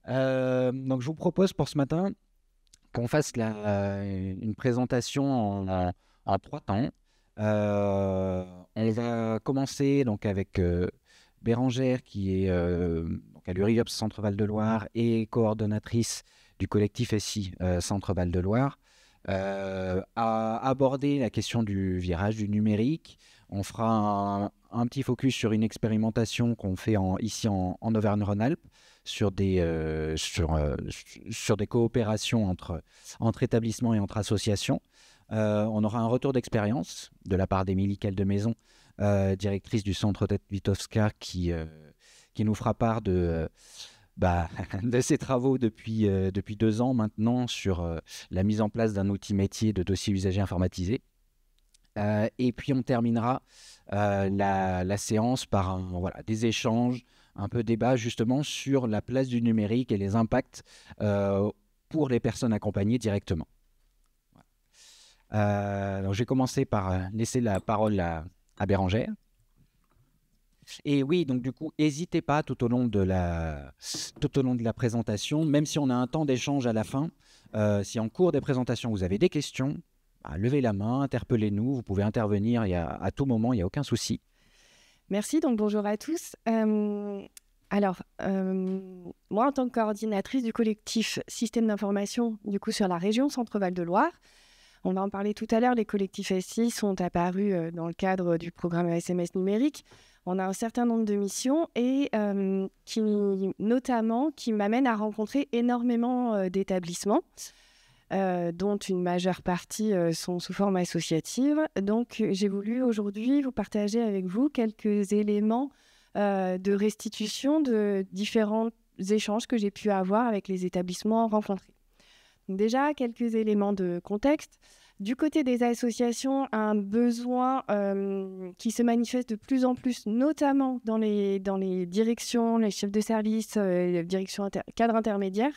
Donc je vous propose pour ce matin qu'on fasse une présentation en 3 temps. On va commencer donc avec Bérangère qui est donc à l'URIOPS Centre Val de Loire et coordonnatrice du collectif SI Centre Val de Loire, à aborder la question du virage du numérique. On fera un petit focus sur une expérimentation qu'on fait ici en Auvergne-Rhône-Alpes sur sur des coopérations entre établissements et entre associations. On aura un retour d'expérience de la part d'Émilie Caldemaison, directrice du centre Witkowska, qui nous fera part de ses travaux depuis 2 ans maintenant sur la mise en place d'un outil métier de dossier usager informatisé. Et puis on terminera la séance par des échanges, un peu débat justement sur la place du numérique et les impacts pour les personnes accompagnées directement. Donc je vais commencer par laisser la parole à Bérangère. Et oui, donc du coup, n'hésitez pas tout au long de la présentation, même si on a un temps d'échange à la fin, si en cours des présentations vous avez des questions, levez la main, interpellez-nous, vous pouvez intervenir à tout moment, il n'y a aucun souci. Merci, donc bonjour à tous. Moi, en tant que coordinatrice du collectif Système d'information, du coup, sur la région Centre-Val de Loire, on va en parler tout à l'heure, les collectifs SI sont apparus dans le cadre du programme SMS numérique. On a un certain nombre de missions et qui m'amènent à rencontrer énormément d'établissements, dont une majeure partie sont sous forme associative. Donc, j'ai voulu aujourd'hui vous partager avec vous quelques éléments de restitution de différents échanges que j'ai pu avoir avec les établissements rencontrés. Donc déjà, quelques éléments de contexte. Du côté des associations, un besoin qui se manifeste de plus en plus, notamment dans les directions, les chefs de service, les directions cadres intermédiaires,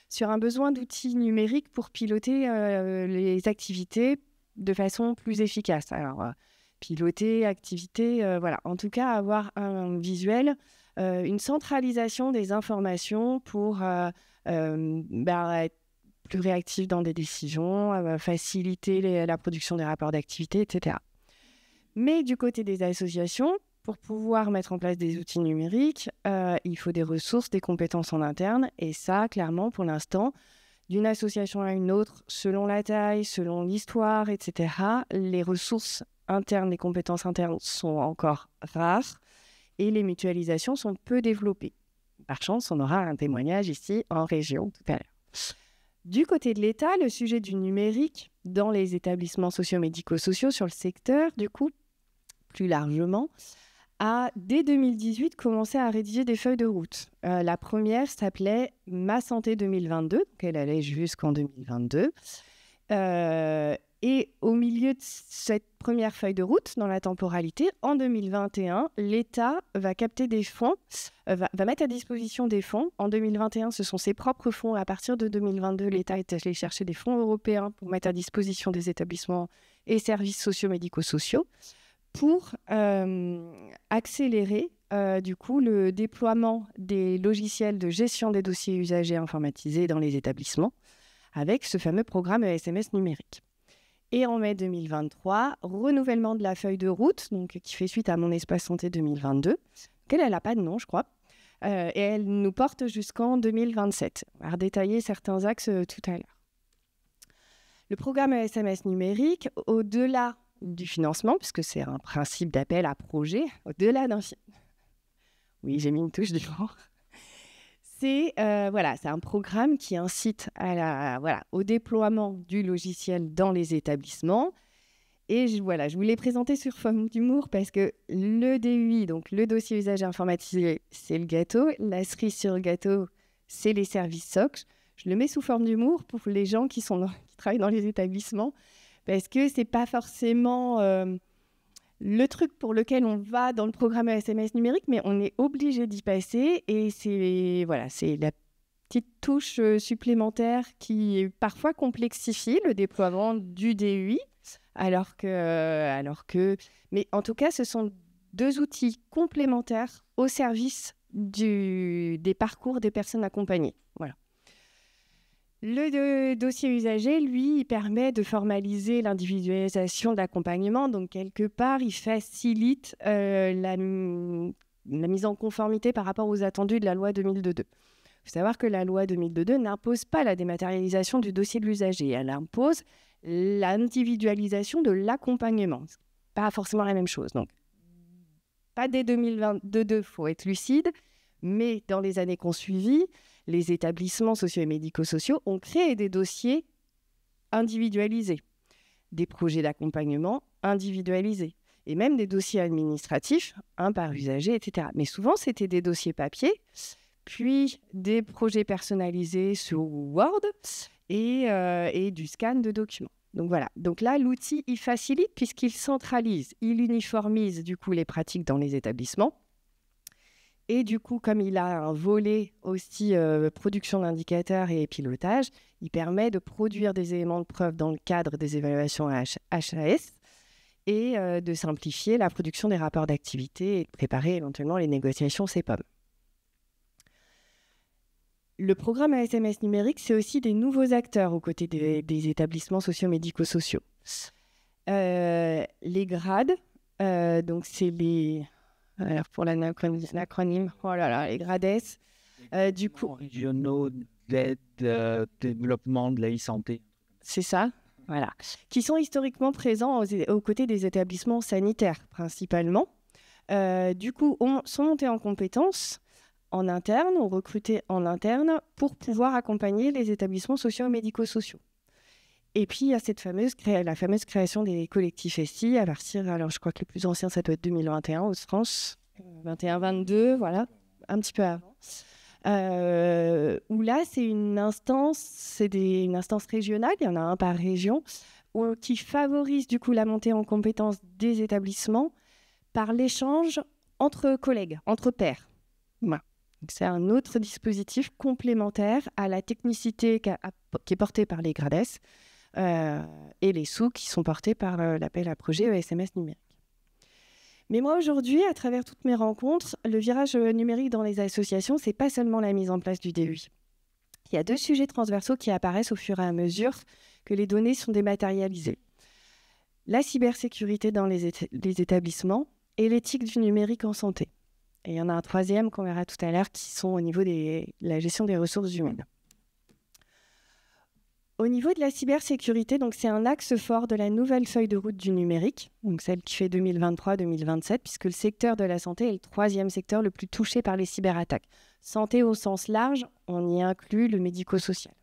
sur un besoin d'outils numériques pour piloter les activités de façon plus efficace. Alors, piloter, activité, voilà. En tout cas, avoir un visuel, une centralisation des informations pour être plus réactif dans des décisions, faciliter la production des rapports d'activité, etc. Mais du côté des associations, pour pouvoir mettre en place des outils numériques, il faut des ressources, des compétences en interne. Et ça, clairement, pour l'instant, d'une association à une autre, selon la taille, selon l'histoire, etc., les ressources internes, les compétences internes sont encore rares et les mutualisations sont peu développées. Par chance, on aura un témoignage ici en région tout à l'heure. Du côté de l'État, le sujet du numérique dans les établissements socio-médico-sociaux sur le secteur, du coup, plus largement, a dès 2018 commencé à rédiger des feuilles de route. La première s'appelait Ma Santé 2022, donc elle allait jusqu'en 2022. Et au milieu de cette première feuille de route, dans la temporalité, en 2021, l'État va capter des fonds, va mettre à disposition des fonds. En 2021, ce sont ses propres fonds. À partir de 2022, l'État est allé chercher des fonds européens pour mettre à disposition des établissements et services socio-médico-sociaux pour accélérer du coup le déploiement des logiciels de gestion des dossiers usagers informatisés dans les établissements avec ce fameux programme SMS numérique. Et en mai 2023, renouvellement de la feuille de route, donc, qui fait suite à Mon Espace Santé 2022, elle n'a pas de nom, je crois, et elle nous porte jusqu'en 2027. On va redétailler certains axes tout à l'heure. Le programme SMS numérique, au-delà du financement, puisque c'est un principe d'appel à projet, au-delà d'un... Oui, j'ai mis une touche du vent. C'est un programme qui incite au déploiement du logiciel dans les établissements. Et je vous l'ai présenté sur forme d'humour parce que le DUI, donc le dossier usager informatisé, c'est le gâteau. La cerise sur le gâteau, c'est les services SOC. Je le mets sous forme d'humour pour les gens qui travaillent dans les établissements parce que c'est pas forcément... le truc pour lequel on va dans le programme SMS numérique, mais on est obligé d'y passer et c'est la petite touche supplémentaire qui parfois complexifie le déploiement du DUI, alors que... Mais en tout cas, ce sont deux outils complémentaires au service des parcours des personnes accompagnées. Voilà. Le dossier usager, lui, il permet de formaliser l'individualisation de l'accompagnement. Donc, quelque part, il facilite la mise en conformité par rapport aux attendus de la loi 2002. Il faut savoir que la loi 2002 n'impose pas la dématérialisation du dossier de l'usager. Elle impose l'individualisation de l'accompagnement. Ce n'est pas forcément la même chose. Donc, pas dès 2022, il faut être lucide, mais dans les années qui ont suivi, les établissements sociaux et médico-sociaux ont créé des dossiers individualisés, des projets d'accompagnement individualisés, et même des dossiers administratifs, un par usager, etc. Mais souvent, c'était des dossiers papier, puis des projets personnalisés sur Word et du scan de documents. Donc voilà. Donc là, l'outil, il facilite puisqu'il centralise, il uniformise du coup les pratiques dans les établissements. Et du coup, comme il a un volet aussi production d'indicateurs et pilotage, il permet de produire des éléments de preuve dans le cadre des évaluations HAS et de simplifier la production des rapports d'activité et de préparer éventuellement les négociations CEPOM. Le programme ASMS numérique, c'est aussi des nouveaux acteurs aux côtés des établissements socio-médico-sociaux. Les grades, donc c'est les... Alors pour l'acronyme, oh là là, les GRADES. Du coup, régionaux d'aide, développement de la e-santé. C'est ça, voilà. Qui sont historiquement présents aux côtés des établissements sanitaires, principalement. Du coup, sont montés en compétences en interne, ont recruté en interne pour pouvoir accompagner les établissements sociaux et médico-sociaux. Et puis, il y a la fameuse création des collectifs SI à partir, alors je crois que le plus ancien, ça doit être 2021 aux France, 21-22, voilà, un petit peu avant. Où là, c'est une instance régionale, il y en a un par région, qui favorise du coup la montée en compétences des établissements par l'échange entre collègues, entre pairs. Voilà. Donc, c'est un autre dispositif complémentaire à la technicité qui est portée par les GRADES, et les sous qui sont portés par l'appel à projet ESMS numérique. Mais moi, aujourd'hui, à travers toutes mes rencontres, le virage numérique dans les associations, ce n'est pas seulement la mise en place du DEI. Il y a deux sujets transversaux qui apparaissent au fur et à mesure que les données sont dématérialisées. La cybersécurité dans les établissements et l'éthique du numérique en santé. Et il y en a un troisième qu'on verra tout à l'heure qui sont au niveau de la gestion des ressources humaines. Au niveau de la cybersécurité, donc c'est un axe fort de la nouvelle feuille de route du numérique, donc celle qui fait 2023-2027, puisque le secteur de la santé est le troisième secteur le plus touché par les cyberattaques. Santé au sens large, on y inclut le médico-social.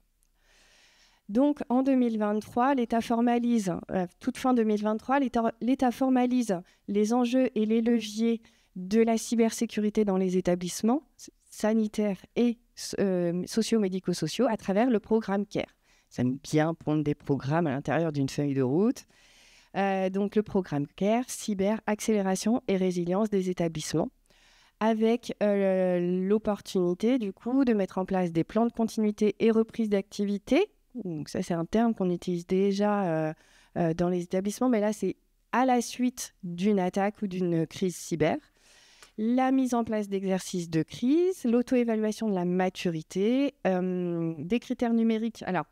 Donc en 2023, l'État formalise, toute fin 2023, l'État formalise les enjeux et les leviers de la cybersécurité dans les établissements sanitaires et socio-médico-sociaux à travers le programme CARE. Ça aime bien prendre des programmes à l'intérieur d'une feuille de route. Donc le programme CARE, cyber, accélération et résilience des établissements, avec l'opportunité du coup de mettre en place des plans de continuité et reprise d'activité. Donc ça, c'est un terme qu'on utilise déjà dans les établissements, mais là, c'est à la suite d'une attaque ou d'une crise cyber. La mise en place d'exercices de crise, l'auto-évaluation de la maturité, des critères numériques. Alors,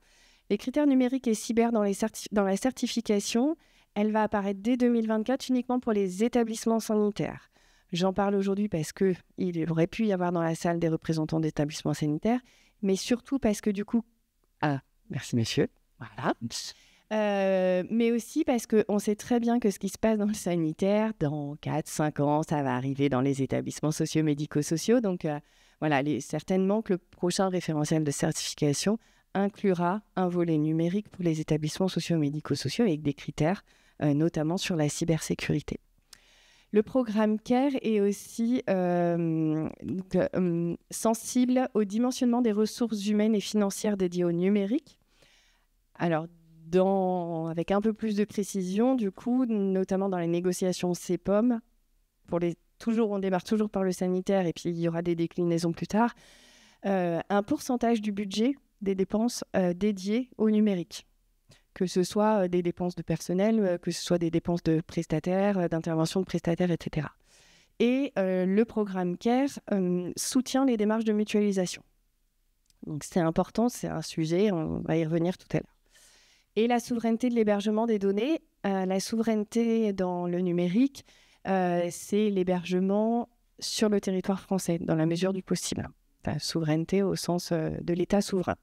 les critères numériques et cyber dans la certification, elle va apparaître dès 2024 uniquement pour les établissements sanitaires. J'en parle aujourd'hui parce qu'il aurait pu y avoir dans la salle des représentants d'établissements sanitaires, mais surtout parce que du coup... Ah, merci messieurs. Voilà. Mais aussi parce qu'on sait très bien que ce qui se passe dans le sanitaire, dans 4-5 ans, ça va arriver dans les établissements socio-médico-sociaux. Donc voilà, certainement que le prochain référentiel de certification inclura un volet numérique pour les établissements socio-médico-sociaux avec des critères, notamment sur la cybersécurité. Le programme CARE est aussi sensible au dimensionnement des ressources humaines et financières dédiées au numérique. Alors, avec un peu plus de précision, du coup, notamment dans les négociations CEPOM, on démarre toujours par le sanitaire et puis il y aura des déclinaisons plus tard, un pourcentage du budget des dépenses dédiées au numérique, que ce soit des dépenses de personnel, que ce soit des dépenses de prestataires, d'intervention de prestataires, etc. Et le programme CARE soutient les démarches de mutualisation. Donc c'est important, c'est un sujet, on va y revenir tout à l'heure. Et la souveraineté de l'hébergement des données, la souveraineté dans le numérique, c'est l'hébergement sur le territoire français, dans la mesure du possible. Enfin, souveraineté au sens de l'État souverain.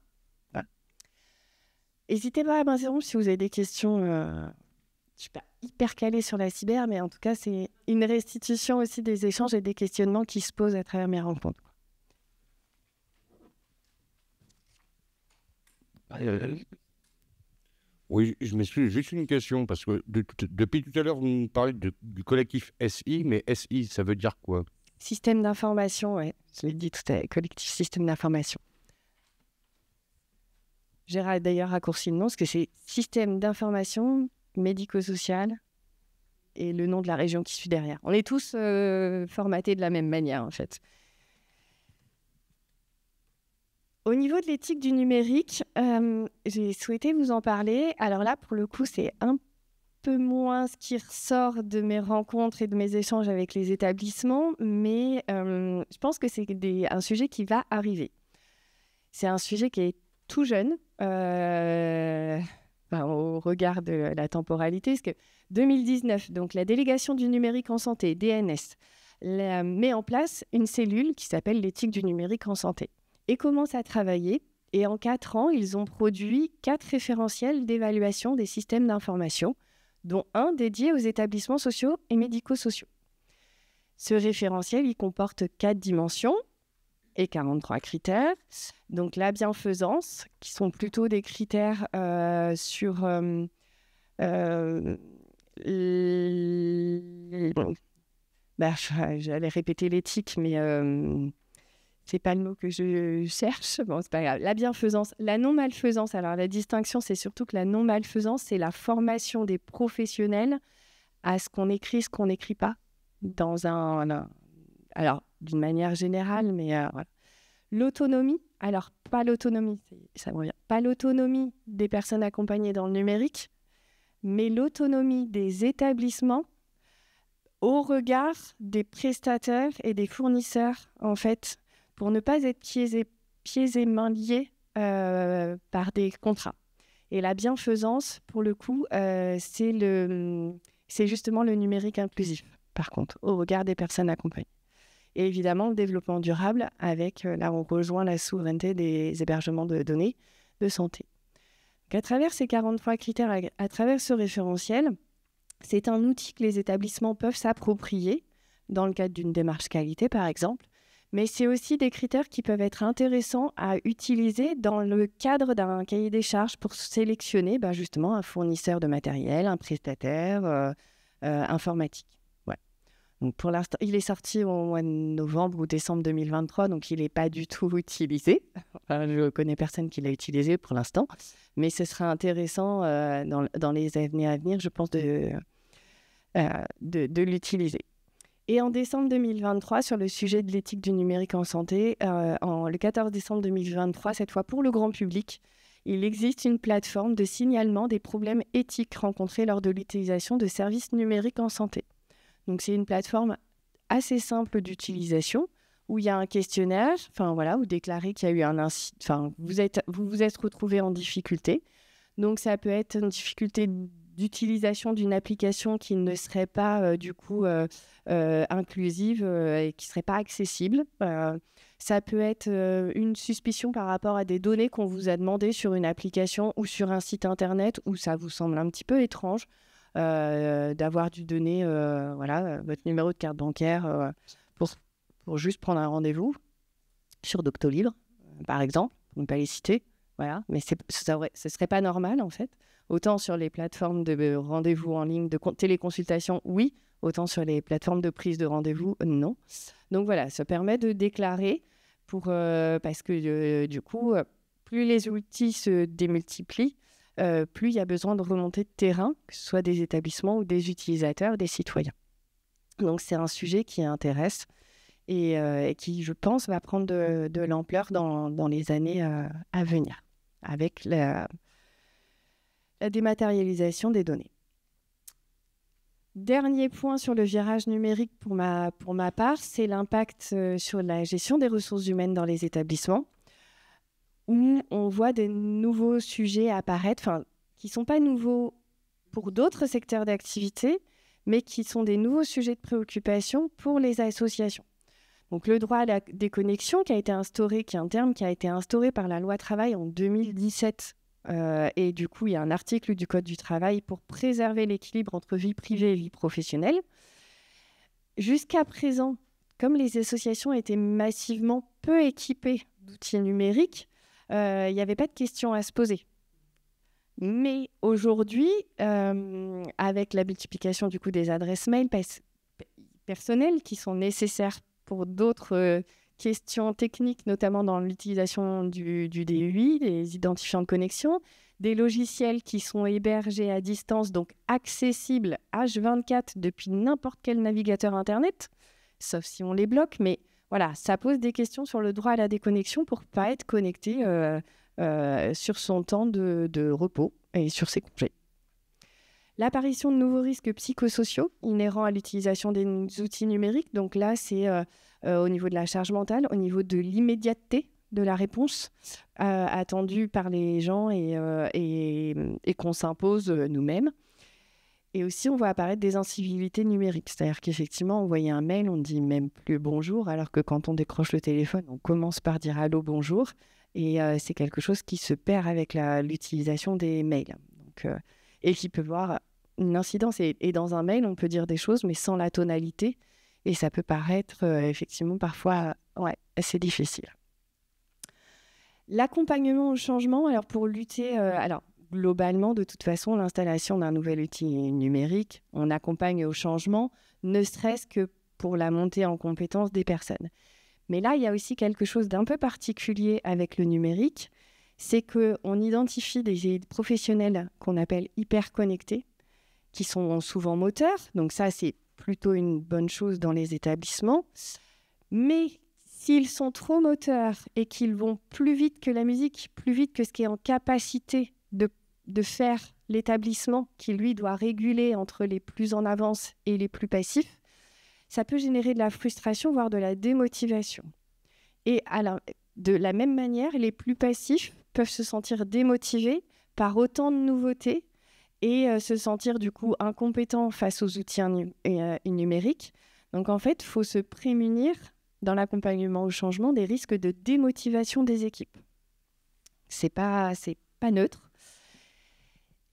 Voilà. N'hésitez pas à m'interrompre si vous avez des questions. Je ne suis pas hyper calée sur la cyber, mais en tout cas, c'est une restitution aussi des échanges et des questionnements qui se posent à travers mes rencontres. Oui, je m'excuse, juste une question, parce que depuis tout à l'heure, vous nous parlez du collectif SI, mais SI, ça veut dire quoi? Système d'information, oui, je l'ai dit tout à l'heure, collectif système d'information. J'ai d'ailleurs raccourci le nom, parce que c'est système d'information médico-social et le nom de la région qui suit derrière. On est tous formatés de la même manière, en fait. Au niveau de l'éthique du numérique, j'ai souhaité vous en parler. Alors là, pour le coup, c'est un peu moins ce qui ressort de mes rencontres et de mes échanges avec les établissements, mais je pense que c'est un sujet qui va arriver. C'est un sujet qui est tout jeune, au regard de la temporalité, parce que 2019, donc la délégation du numérique en santé, DNS, met en place une cellule qui s'appelle l'éthique du numérique en santé et commence à travailler. Et en 4 ans, ils ont produit 4 référentiels d'évaluation des systèmes d'information, dont un dédié aux établissements sociaux et médico-sociaux. Ce référentiel, il comporte 4 dimensions et 43 critères. Donc la bienfaisance, qui sont plutôt des critères sur... j'allais répéter l'éthique, mais c'est pas le mot que je cherche. Bon, c'est pas grave. La bienfaisance, la non-malfaisance. Alors la distinction, c'est surtout que la non-malfaisance, c'est la formation des professionnels à ce qu'on écrit, ce qu'on n'écrit pas dans alors d'une manière générale, mais voilà. L'autonomie, alors pas l'autonomie, ça me revient, pas l'autonomie des personnes accompagnées dans le numérique, mais l'autonomie des établissements au regard des prestataires et des fournisseurs, en fait, pour ne pas être pieds et mains liés par des contrats. Et la bienfaisance, pour le coup, c'est justement le numérique inclusif, par contre, au regard des personnes accompagnées. Et évidemment, le développement durable, avec, là, on rejoint la souveraineté des hébergements de données de santé. Donc, à travers ces 43 critères, à travers ce référentiel, c'est un outil que les établissements peuvent s'approprier dans le cadre d'une démarche qualité, par exemple, mais c'est aussi des critères qui peuvent être intéressants à utiliser dans le cadre d'un cahier des charges pour sélectionner justement un fournisseur de matériel, un prestataire informatique. Ouais. Donc pour l'instant, il est sorti au mois de novembre ou décembre 2023, donc il n'est pas du tout utilisé. Enfin, je ne connais personne qui l'a utilisé pour l'instant, mais ce sera intéressant dans les années à venir, je pense, de l'utiliser. Et en décembre 2023, sur le sujet de l'éthique du numérique en santé, le 14 décembre 2023, cette fois pour le grand public, il existe une plateforme de signalement des problèmes éthiques rencontrés lors de l'utilisation de services numériques en santé. Donc c'est une plateforme assez simple d'utilisation, où il y a un questionnaire, vous déclarez qu'il y a eu un incident, vous vous êtes retrouvé en difficulté. Donc ça peut être une difficulté d'utilisation d'une application qui ne serait pas inclusive et qui ne serait pas accessible. Ça peut être une suspicion par rapport à des données qu'on vous a demandées sur une application ou sur un site internet où ça vous semble un petit peu étrange d'avoir dû donner votre numéro de carte bancaire pour juste prendre un rendez-vous sur Doctolib, par exemple, pour ne pas les citer. Voilà. Mais ce ne serait pas normal, en fait. Autant sur les plateformes de rendez-vous en ligne, de téléconsultation, oui. Autant sur les plateformes de prise de rendez-vous, non. Donc voilà, ça permet de déclarer parce que du coup, plus les outils se démultiplient, plus il y a besoin de remontée de terrain, que ce soit des établissements ou des utilisateurs, des citoyens. Donc c'est un sujet qui intéresse et qui, je pense, va prendre de l'ampleur dans les années à venir, avec la dématérialisation des données. Dernier point sur le virage numérique pour ma part, c'est l'impact sur la gestion des ressources humaines dans les établissements, où on voit des nouveaux sujets apparaître, qui ne sont pas nouveaux pour d'autres secteurs d'activité, mais qui sont des nouveaux sujets de préoccupation pour les associations. Donc le droit à la déconnexion qui est un terme qui a été instauré par la loi travail en 2017. Et du coup, il y a un article du Code du travail pour préserver l'équilibre entre vie privée et vie professionnelle. Jusqu'à présent, comme les associations étaient massivement peu équipées d'outils numériques, il n'y avait pas de questions à se poser. Mais aujourd'hui, avec la multiplication du coup des adresses mail personnelles qui sont nécessaires pour d'autres questions techniques, notamment dans l'utilisation du DUI, des identifiants de connexion, des logiciels qui sont hébergés à distance, donc accessibles H24 depuis n'importe quel navigateur Internet, sauf si on les bloque. Mais voilà, ça pose des questions sur le droit à la déconnexion pour ne pas être connecté sur son temps de repos et sur ses congés. L'apparition de nouveaux risques psychosociaux inhérents à l'utilisation des outils numériques. Donc là, c'est au niveau de la charge mentale, au niveau de l'immédiateté de la réponse attendue par les gens et qu'on s'impose nous-mêmes. Et aussi, on voit apparaître des incivilités numériques. C'est-à-dire qu'effectivement, envoyer un mail, on ne dit même plus bonjour, alors que quand on décroche le téléphone, on commence par dire allô, bonjour. Et c'est quelque chose qui se perd avec l'utilisation des mails. Donc, et qui peut avoir une incidence. Et dans un mail, on peut dire des choses, mais sans la tonalité. Et ça peut paraître effectivement parfois assez difficile. L'accompagnement au changement, alors pour lutter... globalement, de toute façon, l'installation d'un nouvel outil numérique, on accompagne au changement, ne serait-ce que pour la montée en compétence des personnes. Mais là, il y a aussi quelque chose d'un peu particulier avec le numérique, c'est qu'on identifie des professionnels qu'on appelle hyper connectés, qui sont souvent moteurs. Donc ça, c'est plutôt une bonne chose dans les établissements. Mais s'ils sont trop moteurs et qu'ils vont plus vite que la musique, plus vite que ce qui est en capacité de faire l'établissement, qui lui doit réguler entre les plus en avance et les plus passifs, ça peut générer de la frustration, voire de la démotivation. Et de la même manière, les plus passifs peuvent se sentir démotivés par autant de nouveautés et se sentir du coup incompétents face aux outils numériques. Donc en fait, il faut se prémunir dans l'accompagnement au changement des risques de démotivation des équipes. C'est pas neutre.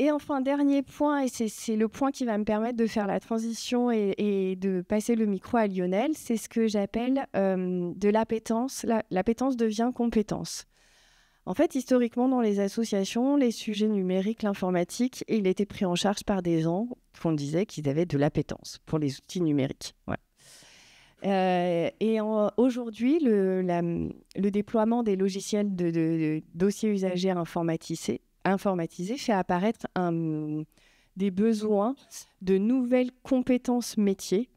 Et enfin, dernier point, et c'est le point qui va me permettre de faire la transition et de passer le micro à Lionel, c'est ce que j'appelle de l'appétence. L'appétence devient compétence. En fait, historiquement, dans les associations, les sujets numériques, l'informatique, il était pris en charge par des gens qu'on disait qu'ils avaient de l'appétence pour les outils numériques. Ouais. Aujourd'hui, le déploiement des logiciels de dossiers usagers informatisés fait apparaître des besoins de nouvelles compétences métiers,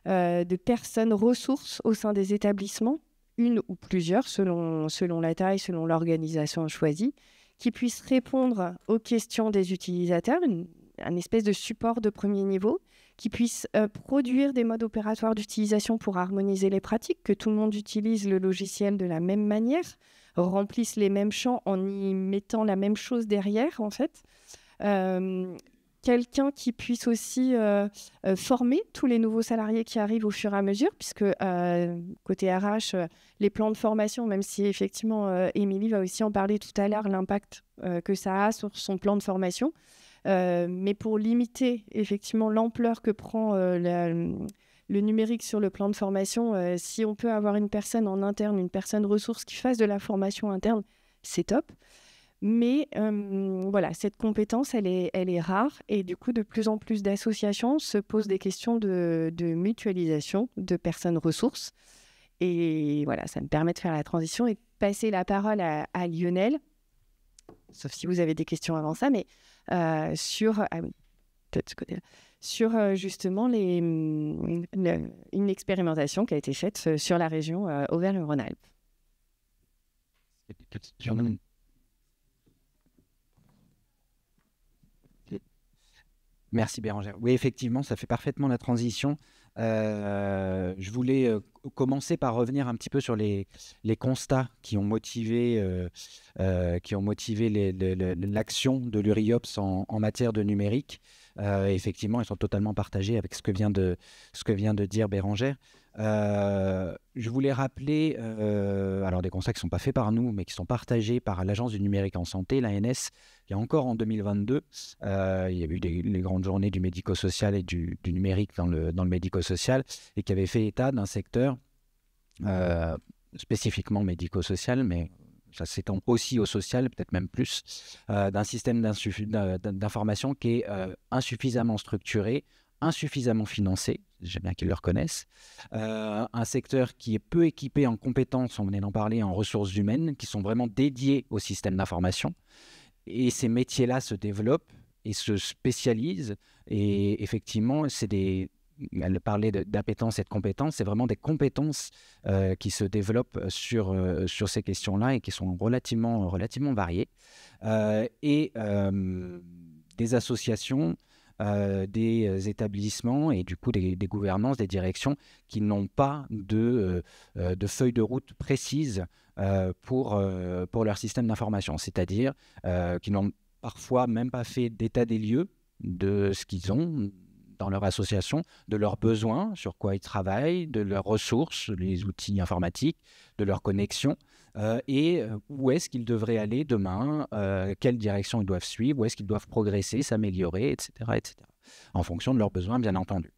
de personnes ressources au sein des établissements, une ou plusieurs selon la taille, selon l'organisation choisie, qui puissent répondre aux questions des utilisateurs, un espèce de support de premier niveau, qui puissent produire des modes opératoires d'utilisation pour harmoniser les pratiques, que tout le monde utilise le logiciel de la même manière, remplissent les mêmes champs en y mettant la même chose derrière, en fait. Quelqu'un qui puisse aussi former tous les nouveaux salariés qui arrivent au fur et à mesure, puisque côté RH, les plans de formation, même si effectivement Émilie va aussi en parler tout à l'heure, l'impact que ça a sur son plan de formation. Mais pour limiter effectivement l'ampleur que prend le numérique sur le plan de formation, si on peut avoir une personne en interne, une personne ressource qui fasse de la formation interne, c'est top. Mais voilà, cette compétence, elle est rare et du coup, de plus en plus d'associations se posent des questions de mutualisation de personnes ressources. Et voilà, ça me permet de faire la transition et de passer la parole à Lionel, sauf si vous avez des questions avant ça, mais sur justement une expérimentation qui a été faite sur la région Auvergne-Rhône-Alpes. Merci Bérangère. Oui, effectivement, ça fait parfaitement la transition. Je voulais commencer par revenir un petit peu sur les constats qui ont motivé l'action de l'URIOPS en matière de numérique. Effectivement, ils sont totalement partagés avec ce que vient de dire Bérangère. Je voulais rappeler alors des constats qui ne sont pas faits par nous, mais qui sont partagés par l'Agence du numérique en santé, l'ANS, qui encore en 2022, il y a eu les grandes journées du médico-social et du numérique dans le médico-social, et qui avait fait état d'un secteur spécifiquement médico-social, mais ça s'étend aussi au social, peut-être même plus, d'un système d'information qui est insuffisamment structuré, insuffisamment financé, j'aime bien qu'ils le reconnaissent, un secteur qui est peu équipé en compétences, on venait d'en parler, en ressources humaines, qui sont vraiment dédiées au système d'information. Et ces métiers-là se développent et se spécialisent. Et effectivement, elle parlait d'appétence et de compétences, c'est vraiment des compétences qui se développent sur ces questions-là et qui sont relativement variées. Et des associations, des établissements et du coup des gouvernances, des directions qui n'ont pas de feuille de route précise pour leur système d'information, c'est-à-dire qui n'ont parfois même pas fait d'état des lieux de ce qu'ils ont dans leur association, de leurs besoins, sur quoi ils travaillent, de leurs ressources, les outils informatiques, de leurs connexions, et où est-ce qu'ils devraient aller demain, quelle direction ils doivent suivre, où est-ce qu'ils doivent progresser, s'améliorer, etc., en fonction de leurs besoins, bien entendu.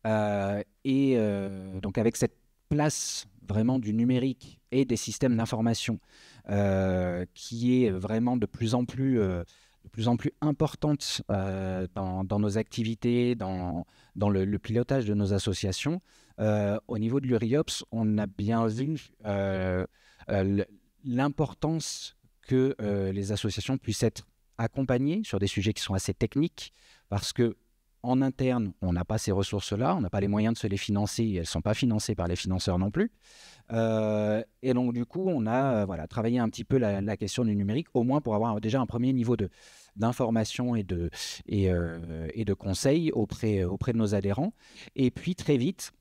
Donc avec cette place vraiment du numérique et des systèmes d'information qui est vraiment de plus en plus importante dans nos activités, dans le pilotage de nos associations. Au niveau de l'URIOPS, on a bien vu l'importance que les associations puissent être accompagnées sur des sujets qui sont assez techniques, parce que en interne, on n'a pas ces ressources-là, on n'a pas les moyens de se les financer, et elles ne sont pas financées par les financeurs non plus. Et donc, du coup, on a travaillé un petit peu la question du numérique, au moins pour avoir déjà un premier niveau d'information et de conseils auprès de nos adhérents. Et puis, très vite,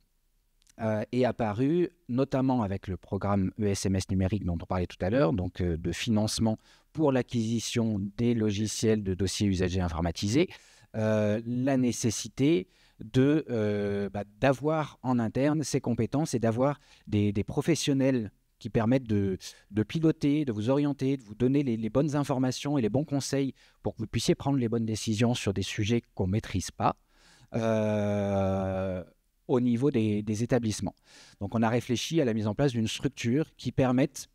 est apparu, notamment avec le programme ESMS numérique dont on parlait tout à l'heure, donc de financement pour l'acquisition des logiciels de dossiers usagers informatisés, la nécessité d'avoir en interne ces compétences et d'avoir des professionnels qui permettent de piloter, de vous orienter, de vous donner les bonnes informations et les bons conseils pour que vous puissiez prendre les bonnes décisions sur des sujets qu'on ne maîtrise pas au niveau des établissements. Donc on a réfléchi à la mise en place d'une structure qui permette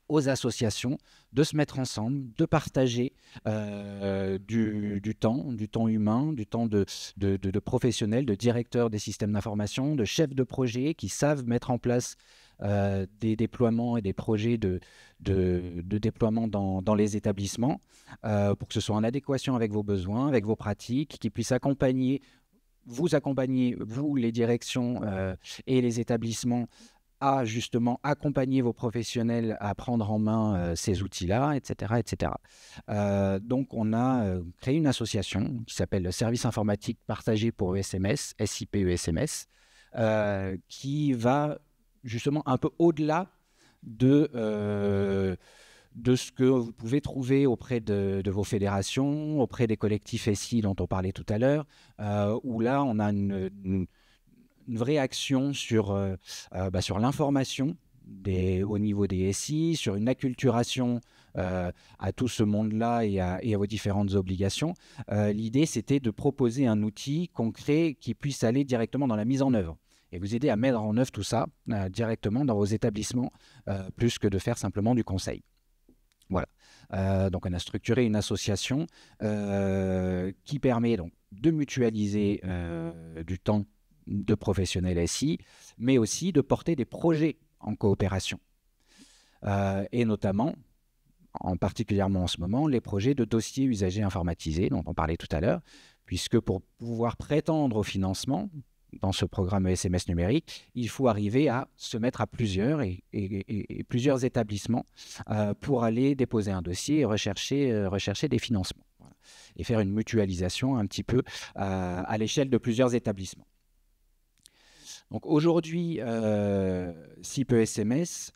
aux associations de se mettre ensemble, de partager du temps humain, du temps de professionnels, de directeurs des systèmes d'information, de chefs de projet qui savent mettre en place des déploiements et des projets de déploiement dans les établissements pour que ce soit en adéquation avec vos besoins, avec vos pratiques, qui puissent vous accompagner, vous, les directions et les établissements, à justement accompagner vos professionnels à prendre en main ces outils-là, etc. etc. Donc, on a créé une association qui s'appelle le Service informatique partagé pour ESMS, SIP ESMS, qui va justement un peu au-delà de ce que vous pouvez trouver auprès de vos fédérations, auprès des collectifs SI dont on parlait tout à l'heure, où là, on a une vraie action sur l'information au niveau des SI, sur une acculturation à tout ce monde-là et à vos différentes obligations. L'idée, c'était de proposer un outil concret qui puisse aller directement dans la mise en œuvre et vous aider à mettre en œuvre tout ça directement dans vos établissements, plus que de faire simplement du conseil. Voilà. Donc, on a structuré une association qui permet donc de mutualiser du temps de professionnels SI, mais aussi de porter des projets en coopération. Et notamment, particulièrement en ce moment, les projets de dossiers usagers informatisés dont on parlait tout à l'heure, puisque pour pouvoir prétendre au financement dans ce programme ESMS numérique, il faut arriver à se mettre à plusieurs et plusieurs établissements pour aller déposer un dossier et rechercher des financements. Voilà. et faire une mutualisation un petit peu à l'échelle de plusieurs établissements. Donc aujourd'hui, SIPE SMS,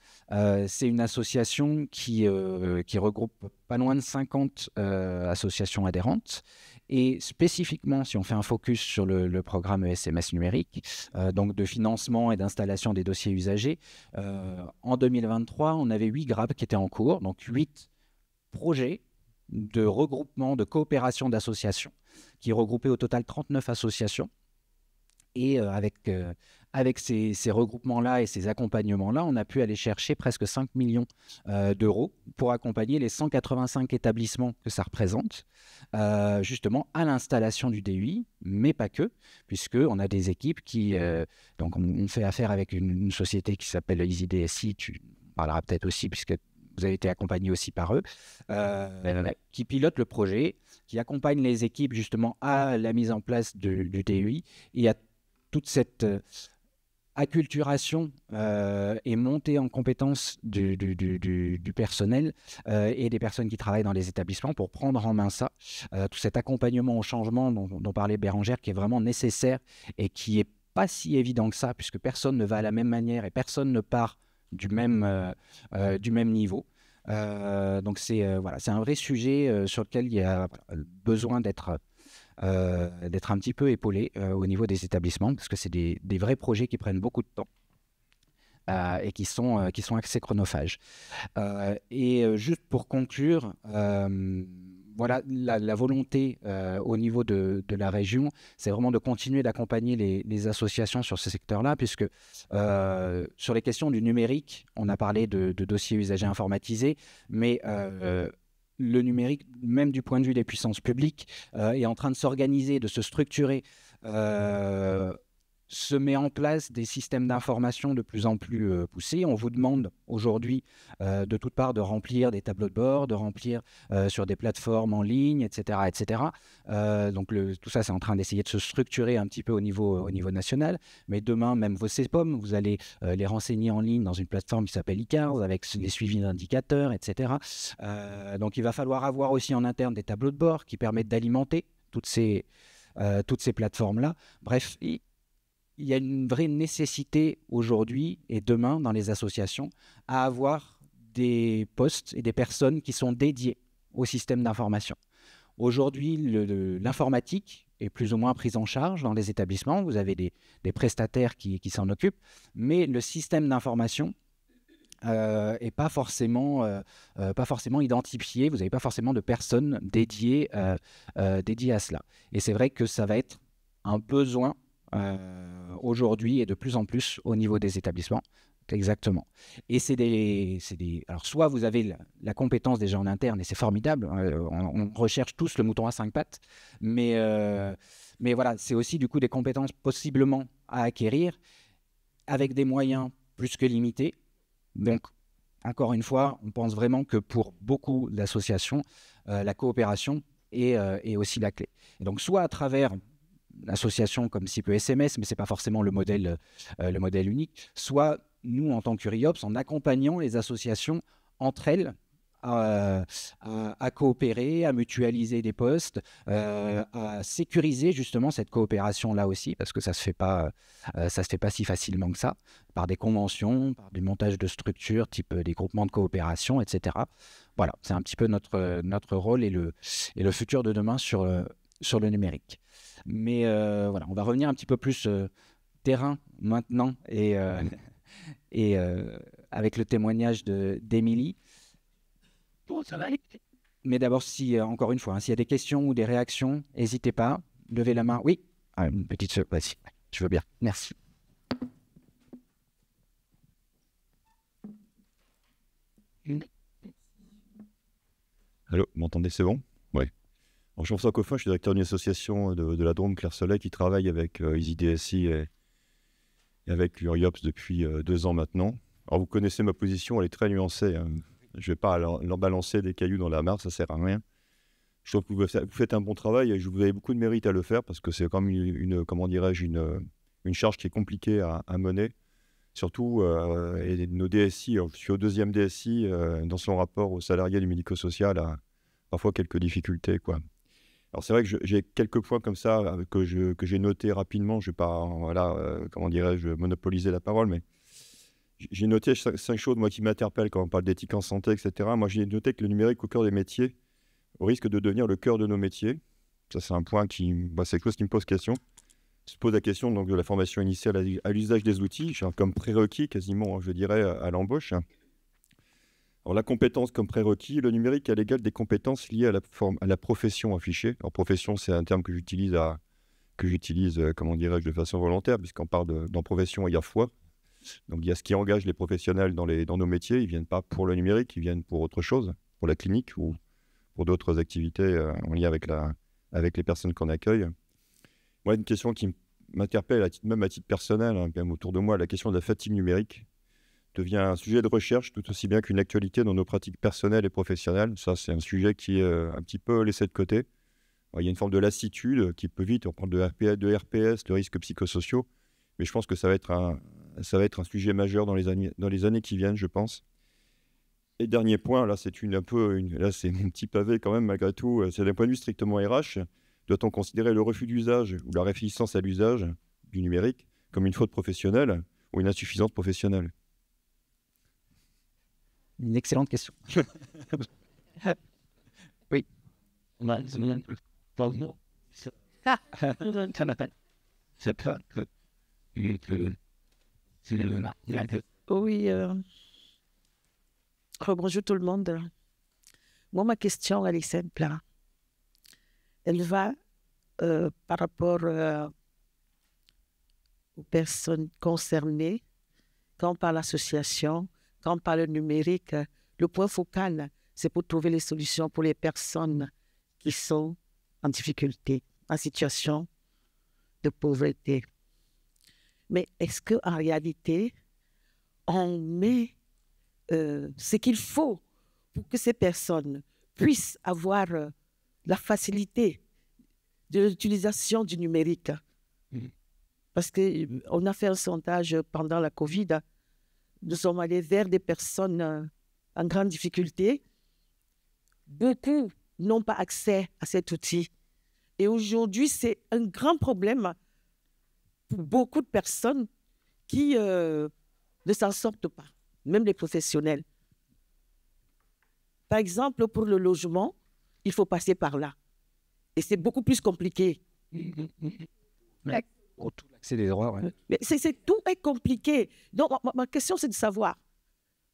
c'est une association qui regroupe pas loin de 50 associations adhérentes. Et spécifiquement, si on fait un focus sur le programme SMS numérique, donc de financement et d'installation des dossiers usagers, en 2023, on avait 8 GRAB qui étaient en cours, donc 8 projets de regroupement, de coopération d'associations, qui regroupaient au total 39 associations. Et avec ces regroupements-là et ces accompagnements-là, on a pu aller chercher presque 5 millions d'euros pour accompagner les 185 établissements que ça représente, justement à l'installation du DUI, mais pas que, puisqu'on a des équipes qui... donc on fait affaire avec une société qui s'appelle EasyDSI, tu parleras peut-être aussi, puisque vous avez été accompagné aussi par eux, qui pilotent le projet, qui accompagnent les équipes justement à la mise en place du DUI et à toute cette acculturation et montée en compétence du personnel et des personnes qui travaillent dans les établissements pour prendre en main ça, tout cet accompagnement au changement dont parlait Bérangère, qui est vraiment nécessaire et qui n'est pas si évident que ça, puisque personne ne va à la même manière et personne ne part du même niveau. Donc c'est un vrai sujet sur lequel il y a besoin d'être un petit peu épaulé au niveau des établissements, parce que c'est des vrais projets qui prennent beaucoup de temps et qui sont assez chronophages. Juste pour conclure, voilà, la volonté au niveau de la région, c'est vraiment de continuer d'accompagner les associations sur ce secteur-là, puisque sur les questions du numérique, on a parlé de dossiers usagers informatisés, mais le numérique, même du point de vue des puissances publiques, est en train de s'organiser, de se structurer, se met en place des systèmes d'information de plus en plus poussés. On vous demande aujourd'hui de toutes parts de remplir des tableaux de bord, de remplir sur des plateformes en ligne, etc. etc. Donc tout ça, c'est en train d'essayer de se structurer un petit peu au niveau national. Mais demain, même vos CEPOM, vous allez les renseigner en ligne dans une plateforme qui s'appelle ICARS avec les suivis d'indicateurs, etc. Donc il va falloir avoir aussi en interne des tableaux de bord qui permettent d'alimenter toutes ces plateformes-là. Bref, il y a une vraie nécessité aujourd'hui et demain dans les associations à avoir des postes et des personnes qui sont dédiées au système d'information. Aujourd'hui, l'informatique est plus ou moins prise en charge dans les établissements. Vous avez des prestataires qui s'en occupent, mais le système d'information n'est pas forcément identifié. Vous n'avez pas forcément de personnes dédiées à cela. Et c'est vrai que ça va être un besoin aujourd'hui et de plus en plus au niveau des établissements. Exactement. Et alors soit vous avez la compétence déjà en interne et c'est formidable, on recherche tous le mouton à 5 pattes, mais voilà, c'est aussi du coup des compétences possiblement à acquérir avec des moyens plus que limités. Donc, encore une fois, on pense vraiment que pour beaucoup d'associations, la coopération est aussi la clé. Et donc, soit à travers l'association comme SIPE SMS, mais ce n'est pas forcément le modèle unique, soit nous, en tant qu'Uriops, en accompagnant les associations entre elles à coopérer, à mutualiser des postes, à sécuriser justement cette coopération-là aussi, parce que ça se fait pas si facilement que ça, par des conventions, par du montage de structures, type des groupements de coopération, etc. Voilà, c'est un petit peu notre rôle et le futur de demain sur le numérique. Mais voilà, on va revenir un petit peu plus terrain maintenant et avec le témoignage d'Émilie. Bon, ça va. Mais d'abord, encore une fois, s'il y a des questions ou des réactions, n'hésitez pas, levez la main. Oui, une petite seconde, vas-y, je veux bien, merci. Allô, vous m'entendez, c'est bon? Oui. Alors, Jean-François Coffin, je suis directeur d'une association de la Drôme Claire-Soleil qui travaille avec EasyDSI et avec Uriops depuis 2 ans maintenant. Alors, vous connaissez ma position, elle est très nuancée. Hein. Je ne vais pas leur balancer des cailloux dans la mare, ça ne sert à rien. Je trouve que vous faites un bon travail et vous avez beaucoup de mérite à le faire parce que c'est quand même une charge qui est compliquée à mener. Surtout, et nos DSI, je suis au 2e DSI, dans son rapport aux salariés du médico-social, a parfois quelques difficultés, quoi. Alors c'est vrai que j'ai quelques points comme ça que j'ai notés rapidement. Je ne vais pas, comment dirais-je, monopoliser la parole, mais j'ai noté 5 choses moi, qui m'interpellent quand on parle d'éthique en santé, etc. Moi, j'ai noté que le numérique au cœur des métiers risque de devenir le cœur de nos métiers. Ça, c'est un point c'est quelque chose qui me pose question. Se pose la question donc, de la formation initiale à l'usage des outils, comme prérequis quasiment, je dirais, à l'embauche. Alors, la compétence comme prérequis, le numérique à l'égal des compétences liées à la profession affichée. Alors, profession, c'est un terme que j'utilise, comment dirais-je, de façon volontaire, puisqu'on parle dans profession, il y a foi. Donc, il y a ce qui engage les professionnels dans nos métiers. Ils ne viennent pas pour le numérique, ils viennent pour autre chose, pour la clinique ou pour d'autres activités en lien avec les personnes qu'on accueille. Moi, une question qui m'interpelle, même à titre personnel, même autour de moi, la question de la fatigue numérique devient un sujet de recherche tout aussi bien qu'une actualité dans nos pratiques personnelles et professionnelles. Ça, c'est un sujet qui est un petit peu laissé de côté. Alors, il y a une forme de lassitude qui peut vite, on parle de RPS, de risques psychosociaux, mais je pense que ça va être un sujet majeur dans les années qui viennent, je pense. Et dernier point, là, c'est c'est mon petit pavé quand même, malgré tout, c'est d'un point de vue strictement RH. Doit-on considérer le refus d'usage ou la réticence à l'usage du numérique comme une faute professionnelle ou une insuffisance professionnelle? Une excellente question. Oui. Oui, bonjour tout le monde. Moi, ma question, elle est simple. Elle va par rapport aux personnes concernées. Quand on parle association, quand on parle numérique, le point focal, c'est pour trouver les solutions pour les personnes qui sont en difficulté, en situation de pauvreté. Mais est-ce qu'en réalité, on met ce qu'il faut pour que ces personnes puissent avoir la facilité de l'utilisation du numérique? Parce qu'on a fait un sondage pendant la Covid. Nous sommes allés vers des personnes en grande difficulté. Beaucoup n'ont pas accès à cet outil. Et aujourd'hui, c'est un grand problème pour beaucoup de personnes qui ne s'en sortent pas, même les professionnels. Par exemple, pour le logement, il faut passer par là. Et c'est beaucoup plus compliqué. Tout l'accès des droits, ouais. Mais tout est compliqué. Donc, ma question, c'est de savoir.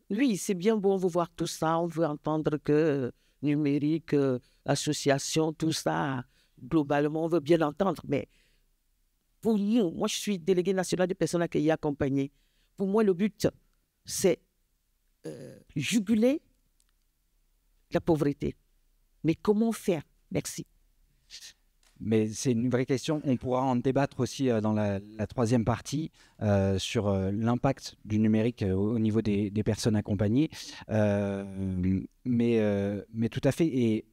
Oui, c'est bien beau, on veut voir tout ça, on veut entendre que numérique, association, tout ça, globalement, on veut bien entendre. Mais pour nous, moi, je suis déléguée nationale des personnes accueillies et accompagnées. Pour moi, le but, c'est juguler la pauvreté. Mais comment faire? Merci. Mais c'est une vraie question. On pourra en débattre aussi dans la troisième partie sur l'impact du numérique au niveau des personnes accompagnées. Mais tout à fait.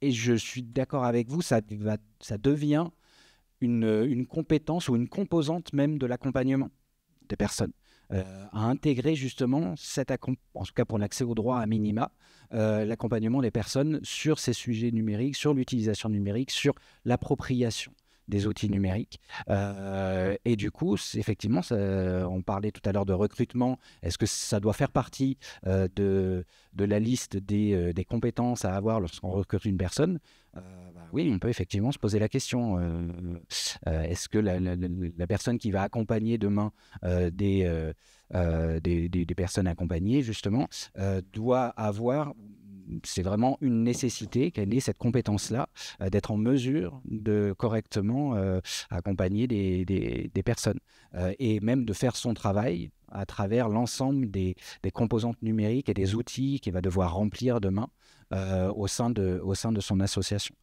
Et je suis d'accord avec vous, ça devient une compétence ou une composante même de l'accompagnement des personnes. À intégrer justement, en tout cas pour l'accès au droit à minima, l'accompagnement des personnes sur ces sujets numériques, sur l'utilisation numérique, sur l'appropriation des outils numériques. Et du coup, effectivement, on parlait tout à l'heure de recrutement. Est-ce que ça doit faire partie de la liste des compétences à avoir lorsqu'on recrute une personne? Oui, on peut effectivement se poser la question. Est-ce que la personne qui va accompagner demain des personnes accompagnées, justement, doit avoir... C'est vraiment une nécessité qu'elle ait cette compétence-là, d'être en mesure de correctement accompagner des personnes et même de faire son travail à travers l'ensemble des composantes numériques et des outils qu'il va devoir remplir demain au sein de son association.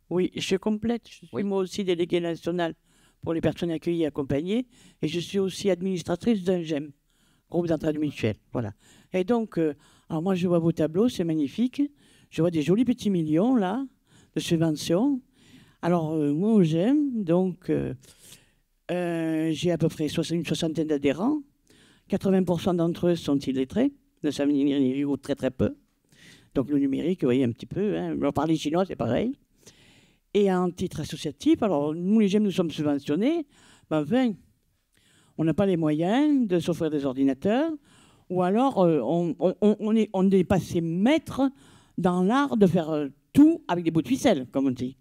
Oui, je complète. Je suis moi aussi déléguée nationale pour les personnes accueillies et accompagnées et je suis aussi administratrice d'un GEM, groupe d'entraide mutuelle. Voilà. Et donc, alors moi, je vois vos tableaux, c'est magnifique. Je vois des jolis petits millions, là, de subventions. Alors, moi, au GEM, donc, j'ai à peu près une soixantaine d'adhérents. 80% d'entre eux sont illettrés, ne savent ni lire ni écrire ou très très peu. Donc le numérique, vous voyez un petit peu, hein. Parler chinois, c'est pareil. Et en titre associatif, alors nous les GEM, nous sommes subventionnés, ben, enfin, on n'a pas les moyens de s'offrir des ordinateurs, ou alors on est passé maître dans l'art de faire tout avec des bouts de ficelle, comme on dit.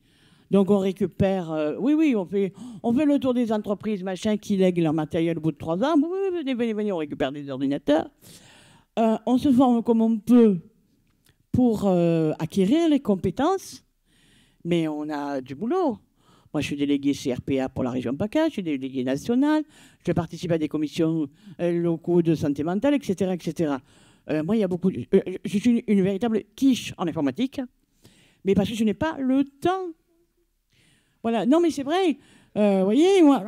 Donc on récupère, on fait le tour des entreprises, machin, qui lèguent leur matériel au bout de 3 ans. Venez, on récupère des ordinateurs. On se forme comme on peut pour acquérir les compétences, mais on a du boulot. Moi, je suis délégué CRPA pour la région PACA, je suis délégué national, je participe à des commissions locaux de santé mentale, etc. etc. Moi, il y a beaucoup. Je suis une véritable quiche en informatique, mais parce que je n'ai pas le temps. Voilà. Non, mais c'est vrai. Vous voyez, moi,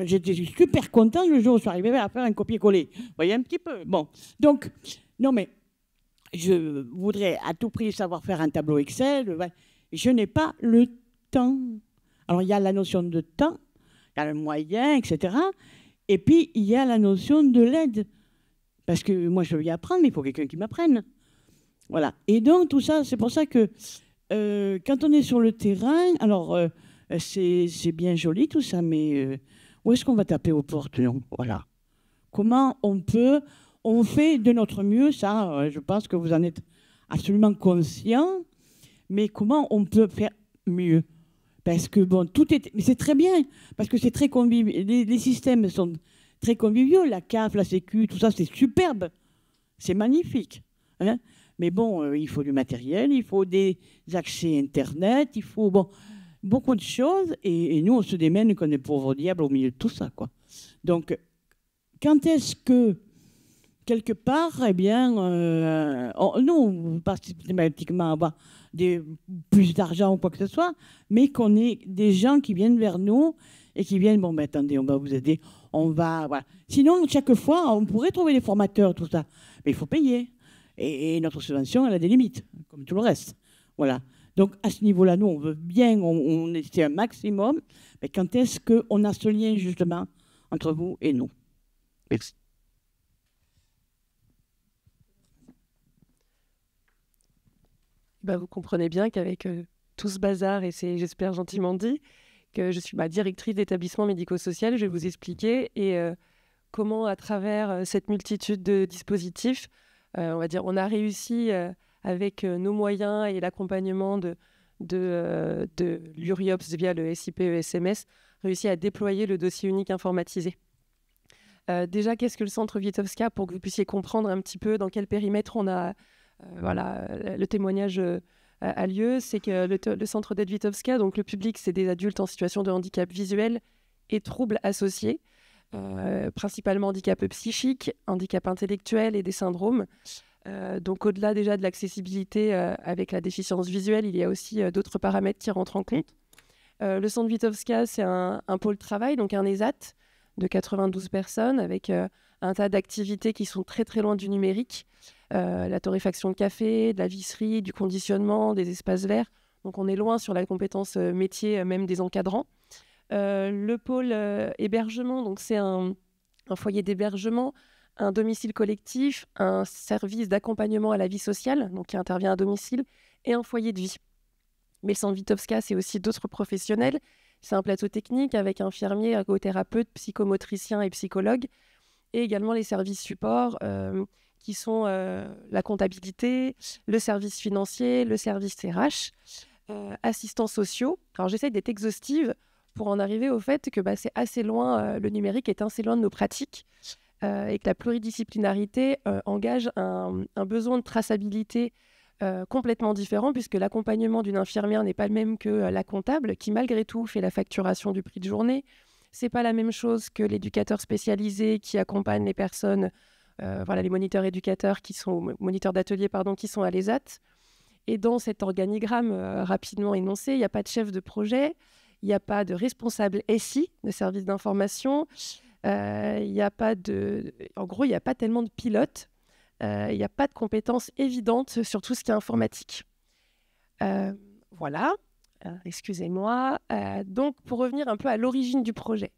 j'étais super content le jour où je suis arrivé à faire un copier-coller. Vous voyez un petit peu. Bon. Donc, non, mais je voudrais à tout prix savoir faire un tableau Excel. Je n'ai pas le temps. Alors, il y a la notion de temps, il y a le moyen, etc. Et puis, il y a la notion de l'aide. Parce que moi, je veux bien apprendre, mais il faut quelqu'un qui m'apprenne. Voilà. Et donc, tout ça, c'est pour ça que quand on est sur le terrain, alors, c'est bien joli tout ça, mais où est-ce qu'on va taper aux portes, non? Voilà. Comment on fait de notre mieux, ça, je pense que vous en êtes absolument conscient, mais comment on peut faire mieux? Parce que, bon, mais c'est très bien, parce que c'est très convivial. Les systèmes sont très conviviaux, la CAF, la Sécu, tout ça, c'est superbe. C'est magnifique. Hein, mais bon, il faut du matériel, il faut des accès Internet, il faut beaucoup de choses. Et nous, on se démène comme des pauvres diables au milieu de tout ça, quoi. Donc, quand est-ce que, quelque part, eh bien, nous, on va systématiquement avoir plus d'argent ou quoi que ce soit, mais qu'on ait des gens qui viennent vers nous et qui viennent, bon, ben attendez, on va vous aider, voilà. Sinon, chaque fois, on pourrait trouver des formateurs, tout ça, mais il faut payer. Et notre subvention, elle a des limites, comme tout le reste. Voilà. Donc, à ce niveau-là, nous, on veut bien, on essaie un maximum, mais quand est-ce qu'on a ce lien, justement, entre vous et nous? Merci. Vous comprenez bien qu'avec tout ce bazar, et c'est, j'espère, gentiment dit, que je suis directrice d'établissement médico-social, je vais vous expliquer comment, à travers cette multitude de dispositifs, on va dire, on a réussi, avec nos moyens et l'accompagnement de l'URIOPS via le SIP-ESMS, réussi à déployer le dossier unique informatisé. Déjà, qu'est-ce que le centre Witkowska, pour que vous puissiez comprendre un petit peu dans quel périmètre on a... le témoignage a lieu, c'est que le centre d'aide Witkowska, donc le public, c'est des adultes en situation de handicap visuel et troubles associés, principalement handicap psychique, handicap intellectuel et des syndromes. Donc au-delà déjà de l'accessibilité avec la déficience visuelle, il y a aussi d'autres paramètres qui rentrent en compte. Le centre Witkowska, c'est un pôle travail, donc un ESAT de 92 personnes avec un tas d'activités qui sont très très loin du numérique. La torréfaction de café, de la visserie, du conditionnement, des espaces verts. Donc on est loin sur la compétence métier même des encadrants. Le pôle hébergement, donc c'est un foyer d'hébergement, un domicile collectif, un service d'accompagnement à la vie sociale, donc qui intervient à domicile, et un foyer de vie. Mais le centre Witkowska, c'est aussi d'autres professionnels. C'est un plateau technique avec infirmiers, ergothérapeutes, psychomotriciens et psychologues, et également les services supports qui sont la comptabilité, le service financier, le service RH, assistants sociaux. Alors j'essaie d'être exhaustive pour en arriver au fait que c'est assez loin, le numérique est assez loin de nos pratiques et que la pluridisciplinarité engage un besoin de traçabilité complètement différent, puisque l'accompagnement d'une infirmière n'est pas le même que la comptable, qui malgré tout fait la facturation du prix de journée. C'est pas la même chose que l'éducateur spécialisé qui accompagne les personnes, les moniteurs éducateurs moniteurs d'atelier, qui sont à l'ESAT. Et dans cet organigramme rapidement énoncé, il n'y a pas de chef de projet, il n'y a pas de responsable SI, de service d'information, en gros, il n'y a pas tellement de pilotes, il n'y a pas de compétences évidentes sur tout ce qui est informatique. Voilà, excusez-moi. Donc, pour revenir un peu à l'origine du projet,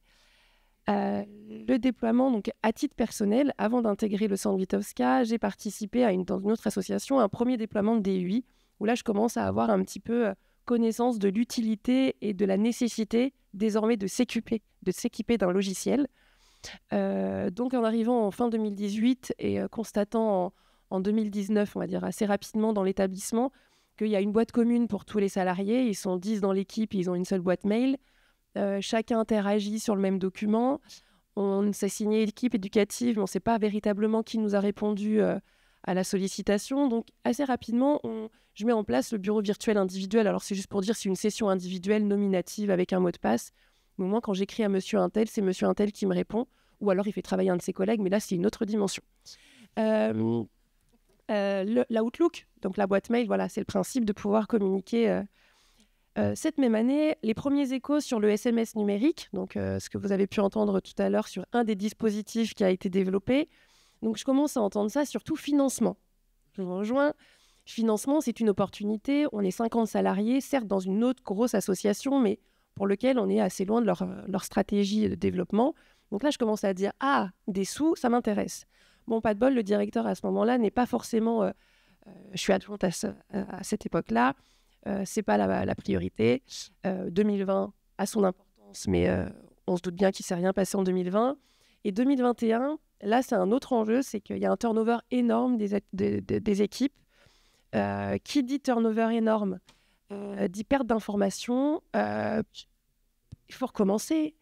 Le déploiement, donc à titre personnel, avant d'intégrer le centre Witkowska, j'ai participé dans une autre association à un premier déploiement de DUI, où là je commence à avoir un petit peu connaissance de l'utilité et de la nécessité désormais de s'équiper d'un logiciel. Donc en arrivant en fin 2018 et constatant en 2019, on va dire assez rapidement dans l'établissement, qu'il y a une boîte commune pour tous les salariés, ils sont 10 dans l'équipe, ils ont une seule boîte mail. Chacun interagit sur le même document. On s'est signé équipe éducative, mais on ne sait pas véritablement qui nous a répondu à la sollicitation. Donc, assez rapidement, je mets en place le bureau virtuel individuel. Alors, c'est juste pour dire, c'est une session individuelle nominative avec un mot de passe. Mais au moins, quand j'écris à monsieur Untel, c'est monsieur Untel qui me répond. Ou alors, il fait travailler un de ses collègues, mais là, c'est une autre dimension. L'Outlook, donc la boîte mail, voilà, c'est le principe de pouvoir communiquer. Cette même année, les premiers échos sur le SMS numérique, donc ce que vous avez pu entendre tout à l'heure sur un des dispositifs qui a été développé. Donc je commence à entendre ça, surtout financement. Je vous rejoins. Financement, c'est une opportunité. On est 50 salariés, certes dans une autre grosse association, mais pour lequel on est assez loin de leur stratégie de développement. Donc là, je commence à dire, des sous, ça m'intéresse. Bon, pas de bol, le directeur à ce moment-là n'est pas forcément... je suis adjointe à cette époque-là. C'est pas la priorité. 2020 a son importance, mais on se doute bien qu'il ne s'est rien passé en 2020. Et 2021, là, c'est un autre enjeu, c'est qu'il y a un turnover énorme des équipes. Qui dit turnover énorme dit perte d'informations. Il faut recommencer.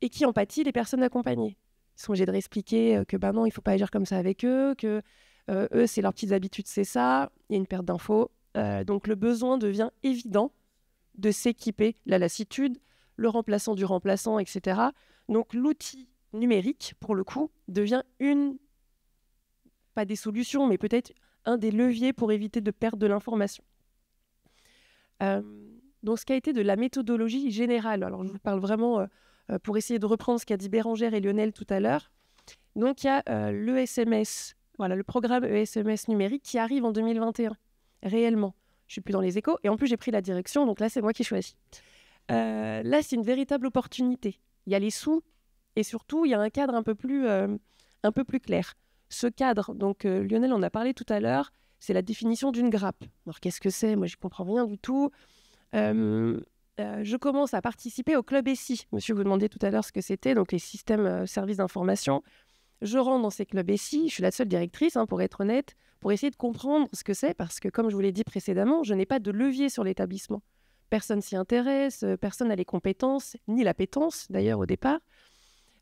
Et qui empathie les personnes accompagnées. Ils sont obligés de réexpliquer que non, il ne faut pas agir comme ça avec eux, que eux, c'est leurs petites habitudes, c'est ça. Il y a une perte d'infos. Donc le besoin devient évident de s'équiper, la lassitude, le remplaçant du remplaçant, etc. Donc l'outil numérique, pour le coup, devient pas des solutions, mais peut-être un des leviers pour éviter de perdre de l'information. Donc ce qui a été de la méthodologie générale, alors je vous parle vraiment pour essayer de reprendre ce qu'a dit Bérangère et Lionel tout à l'heure. Donc il y a l'ESMS, voilà, le programme ESMS numérique qui arrive en 2021. Réellement. Je ne suis plus dans les échos. Et en plus, j'ai pris la direction. Donc là, c'est moi qui choisis. Là, c'est une véritable opportunité. Il y a les sous. Et surtout, il y a un cadre un peu plus clair. Ce cadre, donc Lionel en a parlé tout à l'heure, c'est la définition d'une grappe. Alors, qu'est-ce que c'est ? Moi, je ne comprends rien du tout. Je commence à participer au club SI. Monsieur vous demandait tout à l'heure ce que c'était, donc les systèmes services d'information. Je rentre dans ces clubs SI. Je suis la seule directrice, pour être honnête, pour essayer de comprendre ce que c'est, parce que, comme je vous l'ai dit précédemment, je n'ai pas de levier sur l'établissement. Personne s'y intéresse, personne n'a les compétences, ni l'appétence, d'ailleurs, au départ.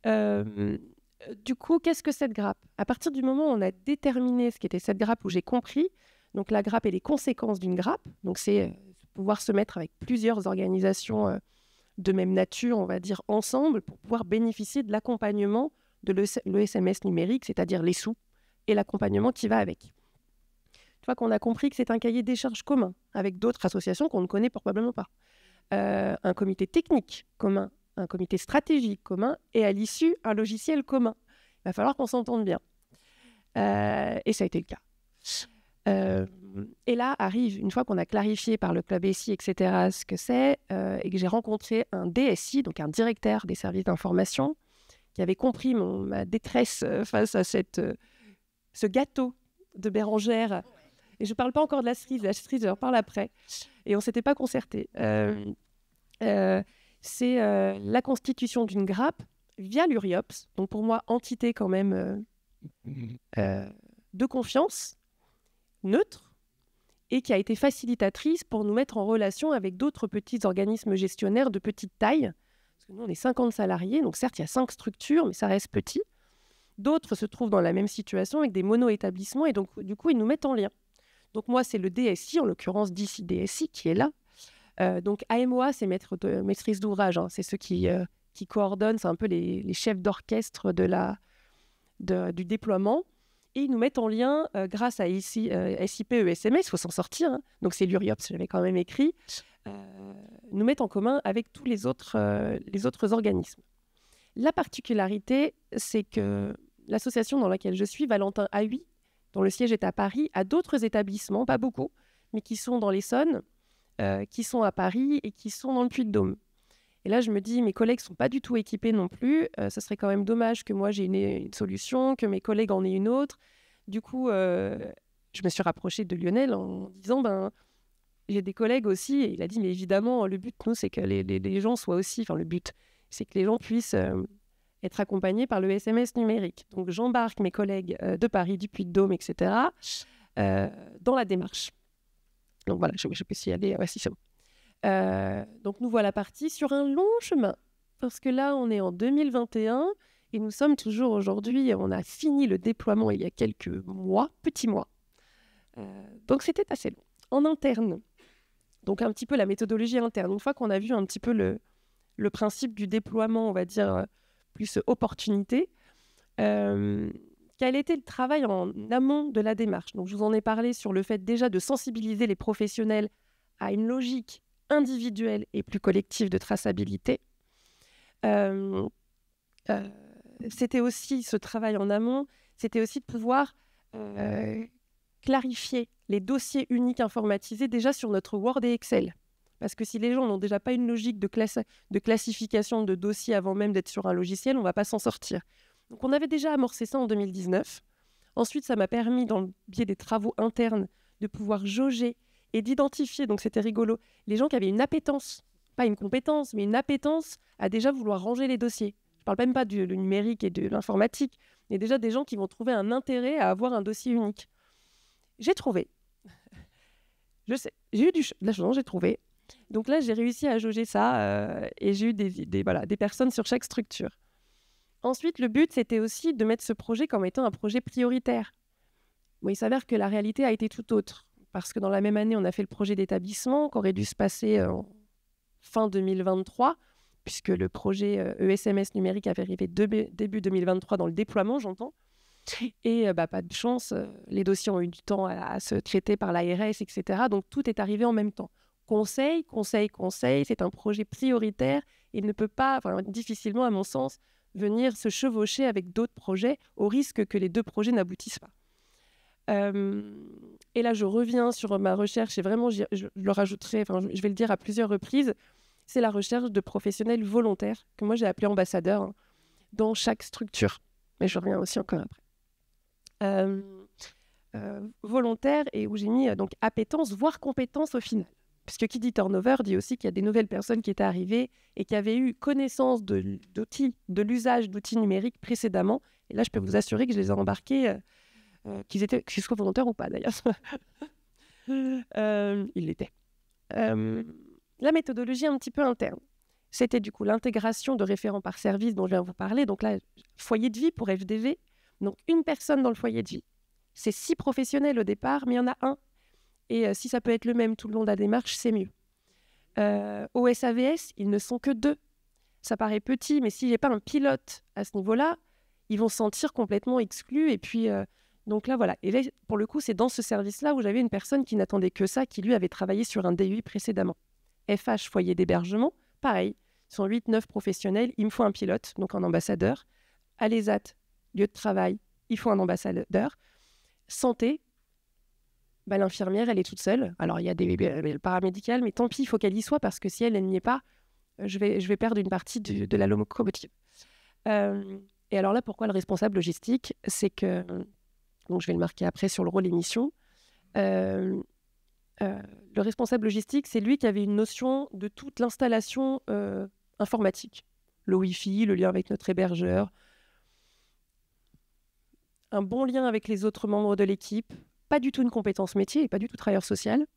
Du coup, qu'est-ce que cette grappe ? À partir du moment où on a déterminé ce qu'était cette grappe, où j'ai compris, donc la grappe et les conséquences d'une grappe, donc c'est pouvoir se mettre avec plusieurs organisations de même nature, on va dire, ensemble, pour pouvoir bénéficier de l'accompagnement de l'ESMS numérique, c'est-à-dire les sous, et l'accompagnement qui va avec. Une fois qu'on a compris que c'est un cahier des charges commun avec d'autres associations qu'on ne connaît probablement pas, un comité technique commun, un comité stratégique commun et à l'issue, un logiciel commun. Il va falloir qu'on s'entende bien. Et ça a été le cas. Et là arrive, une fois qu'on a clarifié par le club SI, etc., ce que c'est, et que j'ai rencontré un DSI, donc un directeur des services d'information, qui avait compris ma détresse face à ce gâteau de Bérangère. Et je ne parle pas encore de la cerise, je en parle après. Et on ne s'était pas concerté. C'est la constitution d'une grappe via l'URIOPS, donc pour moi, entité quand même de confiance, neutre, et qui a été facilitatrice pour nous mettre en relation avec d'autres petits organismes gestionnaires de petite taille. Parce que nous, on est 50 salariés, donc certes, il y a 5 structures, mais ça reste petit. D'autres se trouvent dans la même situation avec des mono-établissements, et donc, du coup, ils nous mettent en lien. Donc moi, c'est le DSI, en l'occurrence d'ici DSI, qui est là. Donc AMOA, c'est maîtrise d'ouvrage, c'est ceux qui coordonnent, c'est un peu les chefs d'orchestre du déploiement. Et ils nous mettent en lien grâce à SIP ESMS, il faut s'en sortir. Donc c'est l'URIOPS, j'avais quand même écrit. Nous mettent en commun avec tous les autres organismes. La particularité, c'est que l'association dans laquelle je suis, Valentin AI, dont le siège est à Paris, a d'autres établissements, pas beaucoup, mais qui sont dans l'Essonne, qui sont à Paris et qui sont dans le Puy-de-Dôme. Et là, je me dis, mes collègues ne sont pas du tout équipés non plus. Ça serait quand même dommage que moi, j'ai une solution, que mes collègues en aient une autre. Du coup, je me suis rapprochée de Lionel en disant, j'ai des collègues aussi. Et il a dit, mais évidemment, le but, nous, c'est que les gens soient aussi... Enfin, le but, c'est que les gens puissent être accompagnés par le SMS numérique. Donc, j'embarque mes collègues de Paris, du Puy-de-Dôme, etc., dans la démarche. Donc, voilà, je peux y aller. Ouais, si, c'est bon. Donc nous voilà partis sur un long chemin, parce que là on est en 2021 et nous sommes toujours aujourd'hui, on a fini le déploiement il y a quelques mois, petits mois, donc c'était assez long. En interne, donc un petit peu la méthodologie interne, une fois qu'on a vu un petit peu le principe du déploiement, on va dire plus opportunité, quel était le travail en amont de la démarche. Donc je vous en ai parlé sur le fait déjà de sensibiliser les professionnels à une logique individuelle et plus collective de traçabilité. C'était aussi ce travail en amont, c'était aussi de pouvoir clarifier les dossiers uniques informatisés déjà sur notre Word et Excel. Parce que si les gens n'ont déjà pas une logique de classification de dossiers avant même d'être sur un logiciel, on ne va pas s'en sortir. Donc on avait déjà amorcé ça en 2019. Ensuite, ça m'a permis, dans le biais des travaux internes, de pouvoir jauger et d'identifier, donc c'était rigolo, les gens qui avaient une appétence, pas une compétence, mais une appétence à déjà vouloir ranger les dossiers. Je ne parle même pas du numérique et de l'informatique, mais déjà des gens qui vont trouver un intérêt à avoir un dossier unique. J'ai trouvé. Je sais, j'ai eu de la chance, j'ai trouvé. Donc là, j'ai réussi à jauger ça et j'ai eu des personnes sur chaque structure. Ensuite, le but, c'était aussi de mettre ce projet comme étant un projet prioritaire. Bon, il s'avère que la réalité a été tout autre. Parce que dans la même année, on a fait le projet d'établissement qui aurait dû se passer en fin 2023, puisque le projet ESMS numérique avait arrivé début 2023 dans le déploiement, j'entends. Et pas de chance, les dossiers ont eu du temps à se traiter par l'ARS, etc. Donc tout est arrivé en même temps. Conseil, c'est un projet prioritaire. Il ne peut pas, difficilement à mon sens, venir se chevaucher avec d'autres projets au risque que les deux projets n'aboutissent pas. Et là, je reviens sur ma recherche et vraiment, je le rajouterai, je vais le dire à plusieurs reprises, c'est la recherche de professionnels volontaires, que moi j'ai appelé ambassadeurs, dans chaque structure. Mais je reviens aussi encore après. Volontaires et où j'ai mis donc appétence, voire compétence au final. Puisque qui dit turnover dit aussi qu'il y a des nouvelles personnes qui étaient arrivées et qui avaient eu connaissance d'outils, de l'usage d'outils numériques précédemment. Et là, je peux vous assurer que je les ai embarqués... qu'ils soient volontaires ou pas d'ailleurs. Ils l'étaient. La méthodologie un petit peu interne, c'était du coup l'intégration de référents par service dont je viens vous parler. Donc là, foyer de vie pour FDV, donc une personne dans le foyer de vie. C'est 6 professionnels au départ, mais il y en a un. Et si ça peut être le même tout le long de la démarche, c'est mieux. Au SAVS, ils ne sont que 2. Ça paraît petit, mais s'il n'y a pas un pilote à ce niveau-là, ils vont se sentir complètement exclus. Et puis... donc là, voilà. Et là, pour le coup, c'est dans ce service-là où j'avais une personne qui n'attendait que ça, qui lui avait travaillé sur un DUI précédemment. FH, foyer d'hébergement, pareil. Ils sont 8-9 professionnels. Il me faut un pilote, donc un ambassadeur. À l'ESAT, lieu de travail, il faut un ambassadeur. Santé, l'infirmière, elle est toute seule. Alors, il y a le paramédical, mais tant pis, il faut qu'elle y soit parce que si elle n'y est pas, je vais perdre une partie de la locomotive. Et alors là, pourquoi le responsable logistique ? C'est que... Donc, je vais le marquer après sur le rôle et mission. Le responsable logistique, c'est lui qui avait une notion de toute l'installation informatique. Le Wi-Fi, le lien avec notre hébergeur, un bon lien avec les autres membres de l'équipe, pas du tout une compétence métier et pas du tout travailleur social.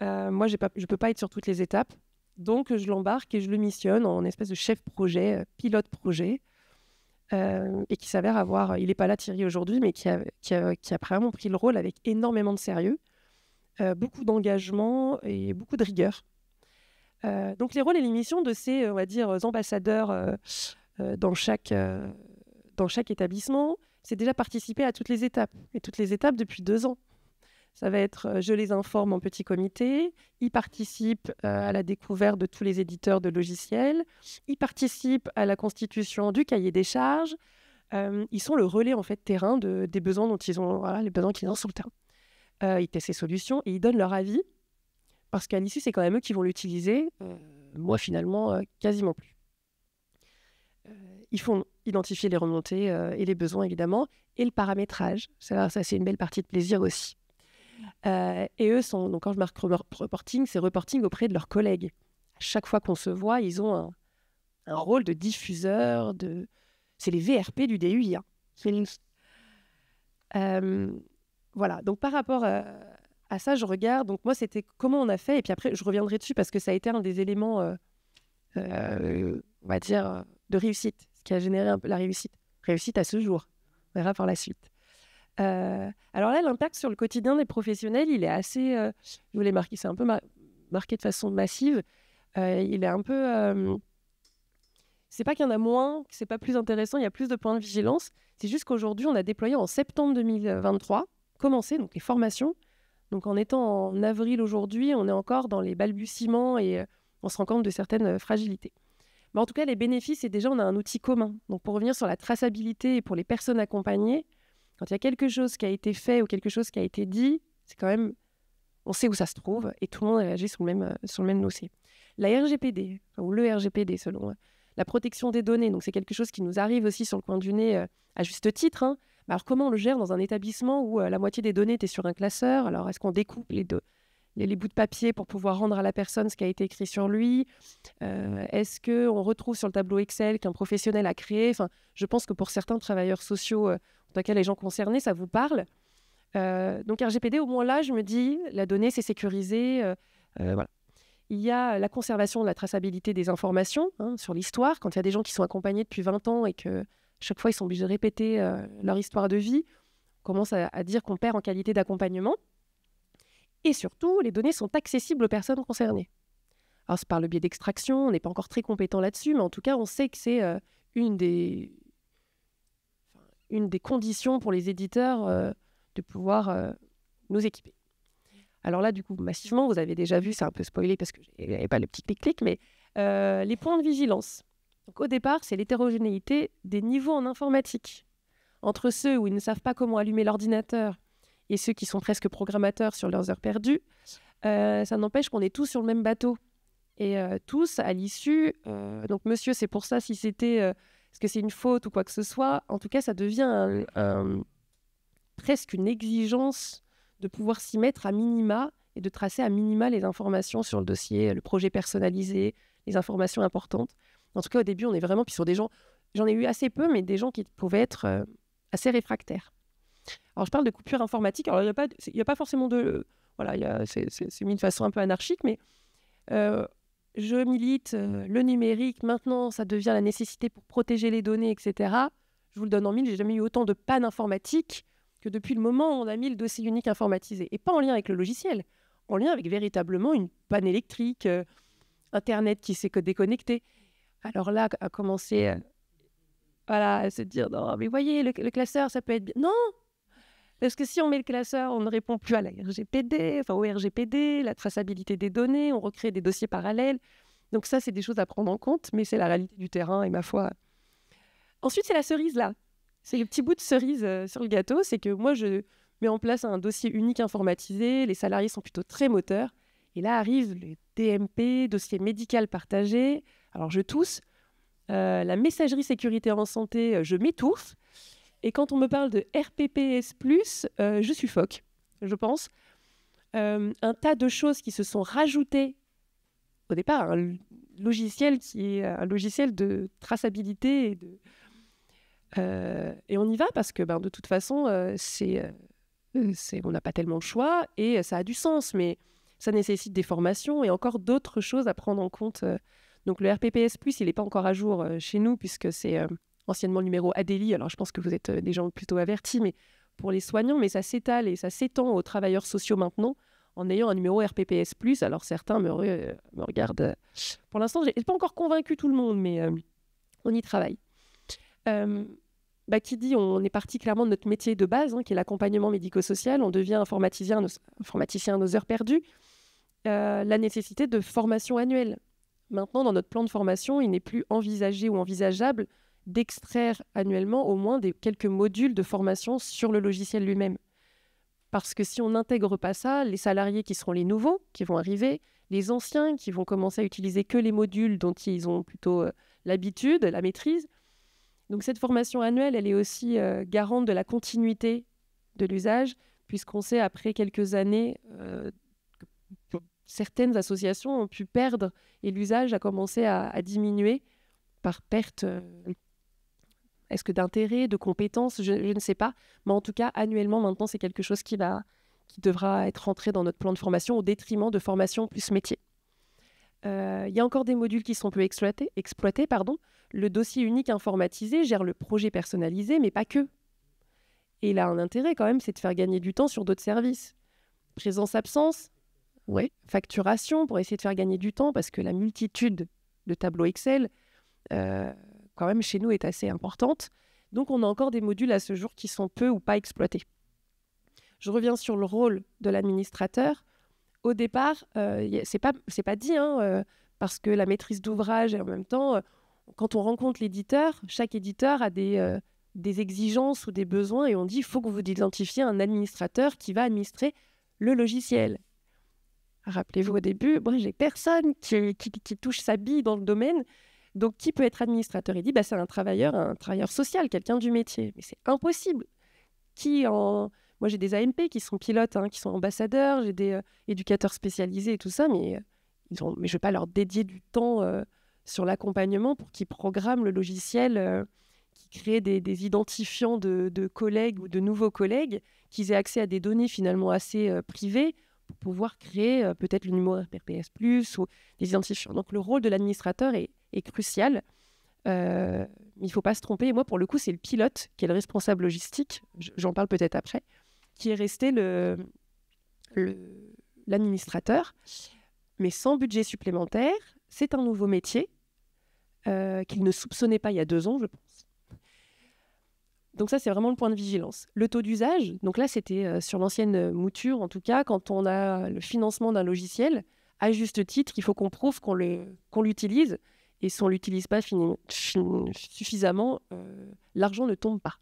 Moi, je ne peux pas être sur toutes les étapes. Donc, je l'embarque et je le missionne en espèce de chef projet, pilote projet. Et qui s'avère avoir, il n'est pas là Thierry aujourd'hui, mais qui a vraiment pris le rôle avec énormément de sérieux, beaucoup d'engagement et beaucoup de rigueur. Donc les rôles et les missions de ces, on va dire, ambassadeurs dans chaque établissement, c'est déjà participer à toutes les étapes, et toutes les étapes depuis 2 ans. Ça va être, je les informe en petit comité, ils participent à la découverte de tous les éditeurs de logiciels, ils participent à la constitution du cahier des charges, ils sont le relais en fait terrain des besoins dont ils ont, les besoins qu'ils ont sur le terrain. Ils testent ces solutions et ils donnent leur avis, parce qu'à l'issue, c'est quand même eux qui vont l'utiliser. moi, finalement, quasiment plus. Ils font identifier les remontées et les besoins, évidemment, et le paramétrage. Ça c'est une belle partie de plaisir aussi. Et eux donc quand je marque reporting, c'est reporting auprès de leurs collègues. À chaque fois qu'on se voit, ils ont un rôle de diffuseur, c'est les VRP du DUI. Voilà, donc par rapport à ça, je regarde. Donc moi, c'était comment on a fait, et puis après, je reviendrai dessus parce que ça a été un des éléments, on va dire, de réussite, ce qui a généré un peu la réussite à ce jour. On verra par la suite. Alors là, l'impact sur le quotidien des professionnels, il est assez, je voulais marquer, c'est un peu marqué de façon massive. Il est un peu, c'est pas qu'il y en a moins, que c'est pas plus intéressant, il y a plus de points de vigilance. C'est juste qu'aujourd'hui, on a déployé en septembre 2023, commencé donc les formations. Donc en étant en avril aujourd'hui, on est encore dans les balbutiements et on se rend compte de certaines fragilités. Mais en tout cas, les bénéfices, c'est déjà on a un outil commun. Donc pour revenir sur la traçabilité et pour les personnes accompagnées, quand il y a quelque chose qui a été fait ou quelque chose qui a été dit, c'est quand même, on sait où ça se trouve et tout le monde réagit sur le même dossier. La RGPD, ou le RGPD selon la protection des données, donc c'est quelque chose qui nous arrive aussi sur le coin du nez à juste titre. Alors comment on le gère dans un établissement où la moitié des données étaient sur un classeur? Alors est-ce qu'on découpe les bouts de papier pour pouvoir rendre à la personne ce qui a été écrit sur lui? Est-ce qu'on retrouve sur le tableau Excel qu'un professionnel a créé? Enfin, je pense que pour certains travailleurs sociaux, en tout cas les gens concernés, ça vous parle. Donc RGPD, au moins là, je me dis, la donnée, c'est sécurisé. Voilà. Il y a la conservation de la traçabilité des informations sur l'histoire. Quand il y a des gens qui sont accompagnés depuis 20 ans et que chaque fois, ils sont obligés de répéter leur histoire de vie, on commence à dire qu'on perd en qualité d'accompagnement. Et surtout, les données sont accessibles aux personnes concernées. Alors, c'est par le biais d'extraction, on n'est pas encore très compétent là-dessus, mais en tout cas, on sait que c'est une des conditions pour les éditeurs de pouvoir nous équiper. Alors là, du coup, massivement, vous avez déjà vu, c'est un peu spoilé parce que je n'avais pas le petit clic-clic, mais les points de vigilance. Donc, au départ, c'est l'hétérogénéité des niveaux en informatique. Entre ceux où ils ne savent pas comment allumer l'ordinateur et ceux qui sont presque programmateurs sur leurs heures perdues, ça n'empêche qu'on est tous sur le même bateau. Et tous, à l'issue, donc monsieur, c'est pour ça, si c'était, est-ce que c'est une faute ou quoi que ce soit, en tout cas, ça devient presque une exigence de pouvoir s'y mettre à minima et de tracer à minima les informations sur le dossier, le projet personnalisé, les informations importantes. En tout cas, au début, on est vraiment, puis sur des gens, j'en ai eu assez peu, mais des gens qui pouvaient être assez réfractaires. Alors, je parle de coupure informatique. Alors, il n'y a pas forcément de... Voilà, c'est mis de façon un peu anarchique, mais je milite le numérique. Maintenant, ça devient la nécessité pour protéger les données, etc. Je vous le donne en mille, j'ai jamais eu autant de panne informatique que depuis le moment où on a mis le dossier unique informatisé. Et pas en lien avec le logiciel, en lien avec véritablement une panne électrique, Internet qui s'est déconnecté. Alors là, à commencer à se dire, non, mais voyez, le classeur, ça peut être bien. Non! Parce que si on met le classeur, on ne répond plus à la RGPD, enfin au RGPD, la traçabilité des données, on recrée des dossiers parallèles. Donc ça, c'est des choses à prendre en compte, mais c'est la réalité du terrain et ma foi. Ensuite, c'est la cerise là. C'est le petit bout de cerise sur le gâteau, c'est que moi, je mets en place un dossier unique informatisé, les salariés sont plutôt très moteurs, et là arrive le DMP, dossier médical partagé, alors je tousse, la messagerie sécurité en santé, je m'étouffe, et quand on me parle de RPPS+, je suffoque, je pense. Un tas de choses qui se sont rajoutées, au départ, un logiciel qui est un logiciel de traçabilité et on y va parce que de toute façon, on n'a pas tellement de choix et ça a du sens, mais ça nécessite des formations et encore d'autres choses à prendre en compte. Donc le RPPS+, il n'est pas encore à jour chez nous puisque c'est anciennement le numéro ADELI. Alors je pense que vous êtes des gens plutôt avertis, mais pour les soignants, mais ça s'étale et ça s'étend aux travailleurs sociaux maintenant en ayant un numéro RPPS+. Alors certains me regardent. Pour l'instant, je n'ai pas encore convaincu tout le monde, mais on y travaille. Qui dit on est parti clairement de notre métier de base, qui est l'accompagnement médico-social, on devient informaticien à nos heures perdues, la nécessité de formation annuelle. Maintenant, dans notre plan de formation, il n'est plus envisagé ou envisageable d'extraire annuellement au moins quelques modules de formation sur le logiciel lui-même. Parce que si on n'intègre pas ça, les salariés qui seront les nouveaux, qui vont arriver, les anciens qui vont commencer à utiliser que les modules dont ils ont plutôt l'habitude, la maîtrise. Donc cette formation annuelle, elle est aussi garante de la continuité de l'usage, puisqu'on sait après quelques années que certaines associations ont pu perdre et l'usage a commencé à diminuer par perte est-ce que d'intérêt, de compétences, je ne sais pas. Mais en tout cas, annuellement, maintenant, c'est quelque chose qui devra être rentré dans notre plan de formation au détriment de formation plus métier. Il y a encore des modules qui sont peu exploités. Le dossier unique informatisé gère le projet personnalisé, mais pas que. Et il a un intérêt quand même, c'est de faire gagner du temps sur d'autres services. Présence-absence, ouais. Facturation, pour essayer de faire gagner du temps, parce que la multitude de tableaux Excel, quand même, chez nous, est assez importante. Donc, on a encore des modules à ce jour qui sont peu ou pas exploités. Je reviens sur le rôle de l'administrateur. Au départ, c'est pas dit, parce que la maîtrise d'ouvrage et en même temps, quand on rencontre l'éditeur, chaque éditeur a des exigences ou des besoins et on dit il faut que vous identifiez un administrateur qui va administrer le logiciel. Rappelez-vous au début, moi j'ai personne qui touche sa bille dans le domaine, donc qui peut être administrateur? Il dit c'est un travailleur social, quelqu'un du métier. Mais c'est impossible. Moi, j'ai des AMP qui sont pilotes, qui sont ambassadeurs, j'ai des éducateurs spécialisés et tout ça, mais je ne vais pas leur dédier du temps sur l'accompagnement pour qu'ils programment le logiciel, qui crée des identifiants de collègues ou de nouveaux collègues, qu'ils aient accès à des données finalement assez privées pour pouvoir créer peut-être le numéro RPPS+, ou des identifiants. Donc, le rôle de l'administrateur est crucial. Mais il ne faut pas se tromper. Et moi, pour le coup, c'est le pilote qui est le responsable logistique. J'en parle peut-être après, qui est resté l'administrateur, mais sans budget supplémentaire. C'est un nouveau métier qu'il ne soupçonnait pas il y a 2 ans, je pense. Donc ça, c'est vraiment le point de vigilance. Le taux d'usage, donc là, c'était sur l'ancienne mouture, en tout cas, quand on a le financement d'un logiciel, à juste titre, il faut qu'on prouve qu'on l'utilise. Et si on ne l'utilise pas suffisamment, l'argent ne tombe pas.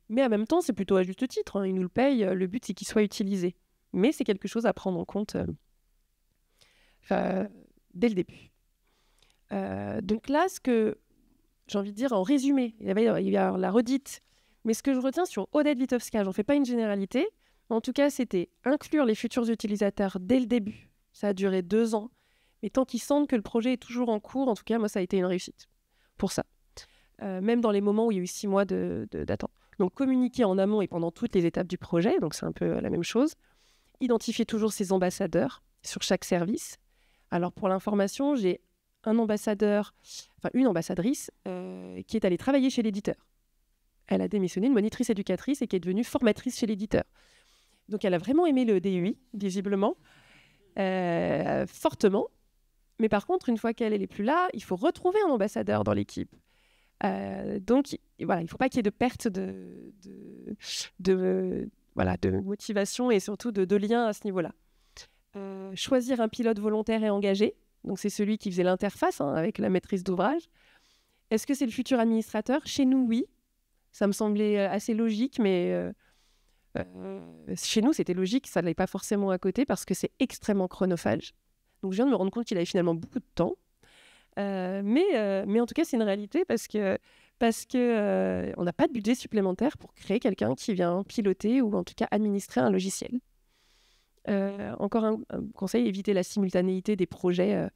Mais en même temps, c'est plutôt à juste titre. Ils nous le payent. Le but, c'est qu'il soit utilisé. Mais c'est quelque chose à prendre en compte dès le début. Donc là, ce que j'ai envie de dire en résumé, il y a la redite. Mais ce que je retiens sur Odette Witkowska, j'en fais pas une généralité. En tout cas, c'était inclure les futurs utilisateurs dès le début. Ça a duré 2 ans. Mais tant qu'ils sentent que le projet est toujours en cours, en tout cas, moi, ça a été une réussite pour ça. Même dans les moments où il y a eu 6 mois d'attente. Donc, communiquer en amont et pendant toutes les étapes du projet, donc c'est un peu la même chose. Identifier toujours ses ambassadeurs sur chaque service. Alors, pour l'information, j'ai une ambassadrice qui est allée travailler chez l'éditeur. Elle a démissionné, une monitrice éducatrice, et qui est devenue formatrice chez l'éditeur. Donc, elle a vraiment aimé le DUI, visiblement, fortement. Mais par contre, une fois qu'elle n'est plus là, il faut retrouver un ambassadeur dans l'équipe. Donc, voilà, il ne faut pas qu'il y ait de perte de motivation et surtout de lien à ce niveau-là. Choisir un pilote volontaire et engagé. Donc, c'est celui qui faisait l'interface avec la maîtrise d'ouvrage. Est-ce que c'est le futur administrateur? Chez nous, oui. Ça me semblait assez logique, mais chez nous, c'était logique. Ça ne l'est pas forcément à côté parce que c'est extrêmement chronophage. Donc, je viens de me rendre compte qu'il avait finalement beaucoup de temps. Mais en tout cas, c'est une réalité parce que on n'a pas de budget supplémentaire pour créer quelqu'un qui vient piloter ou en tout cas administrer un logiciel. Encore un conseil, éviter la simultanéité des projets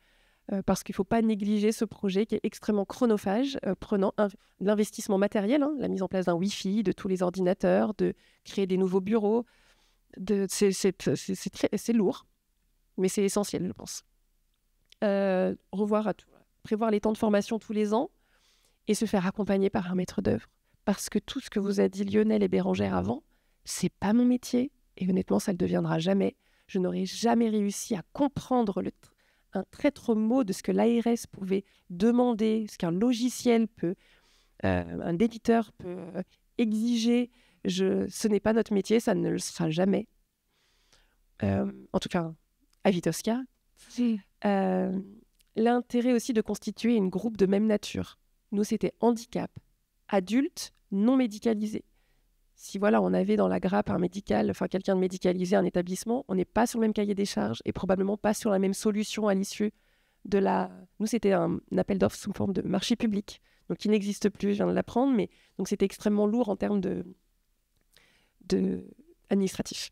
parce qu'il ne faut pas négliger ce projet qui est extrêmement chronophage, prenant l'investissement matériel, la mise en place d'un Wi-Fi, de tous les ordinateurs, de créer des nouveaux bureaux. C'est lourd, mais c'est essentiel, je pense. Prévoir les temps de formation tous les ans et se faire accompagner par un maître d'œuvre. Parce que tout ce que vous a dit Lionel et Bérangère avant, c'est pas mon métier. Et honnêtement, ça ne le deviendra jamais. Je n'aurais jamais réussi à comprendre un traître mot de ce que l'ARS pouvait demander, ce qu'un logiciel un éditeur peut exiger. Ce n'est pas notre métier, ça ne le sera jamais. En tout cas, à Witkowska. L'intérêt aussi de constituer une groupe de même nature. Nous, c'était handicap, adulte, non médicalisé. si voilà, on avait dans la grappe un médical, enfin quelqu'un de médicalisé, un établissement, on n'est pas sur le même cahier des charges et probablement pas sur la même solution à l'issue de la... Nous, c'était un appel d'offres sous forme de marché public, donc il n'existe plus, je viens de l'apprendre, mais donc c'était extrêmement lourd en termes de administratif.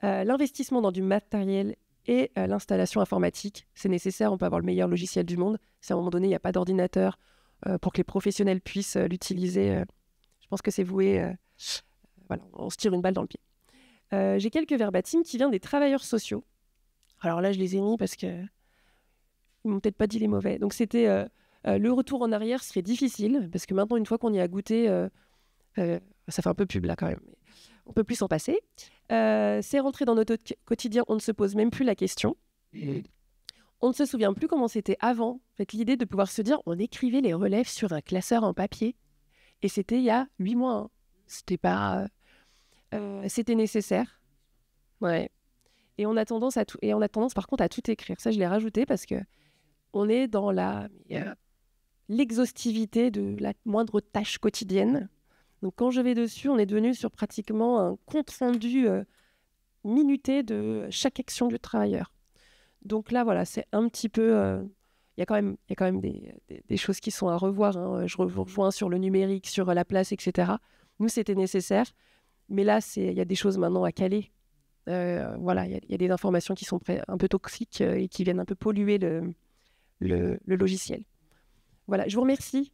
L'investissement dans du matériel et l'installation informatique, c'est nécessaire, on peut avoir le meilleur logiciel du monde. Si à un moment donné, il n'y a pas d'ordinateur pour que les professionnels puissent l'utiliser, je pense que c'est voué... voilà, on se tire une balle dans le pied. J'ai quelques verbatim qui viennent des travailleurs sociaux. Alors là, je les ai mis parce qu'ils ne m'ont peut-être pas dit les mauvais. Donc c'était le retour en arrière serait difficile parce que maintenant, une fois qu'on y a goûté, ça fait un peu pub là quand même. Mais on ne peut plus s'en passer. C'est rentré dans notre quotidien, on ne se pose même plus la question. On ne se souvient plus comment c'était avant. En fait, l'idée de pouvoir se dire, on écrivait les relèves sur un classeur en papier. Et c'était il y a 8 mois. Hein. C'était pas... c'était nécessaire. Ouais. Et on a tendance par contre à tout écrire. Ça, je l'ai rajouté parce que on est dans l'exhaustivité de la moindre tâche quotidienne. Donc quand je vais dessus, on est devenu sur pratiquement un compte-rendu minuté de chaque action du travailleur. Donc là, voilà, c'est un petit peu... Il y a quand même des choses qui sont à revoir. Hein. Je rejoins sur le numérique, sur la place, etc. Nous, c'était nécessaire. Mais là, il y a des choses maintenant à caler. Voilà, il y a des informations qui sont un peu toxiques et qui viennent un peu polluer le logiciel. Voilà, je vous remercie.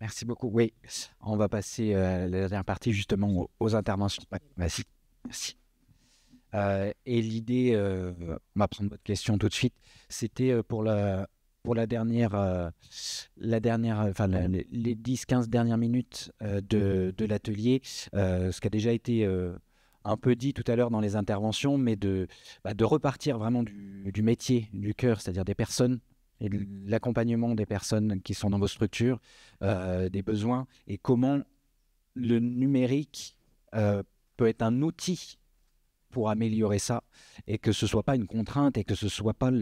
Merci beaucoup. Oui, on va passer à la dernière partie justement aux interventions. Ouais, merci. Et l'idée, on va prendre votre question tout de suite, c'était pour la dernière, les 10-15 dernières minutes de l'atelier, ce qui a déjà été un peu dit tout à l'heure dans les interventions, mais de repartir vraiment du métier, du cœur, c'est-à-dire des personnes, et de l'accompagnement des personnes qui sont dans vos structures, des besoins, et comment le numérique peut être un outil pour améliorer ça, et que ce ne soit pas une contrainte, et que ce ne soit pas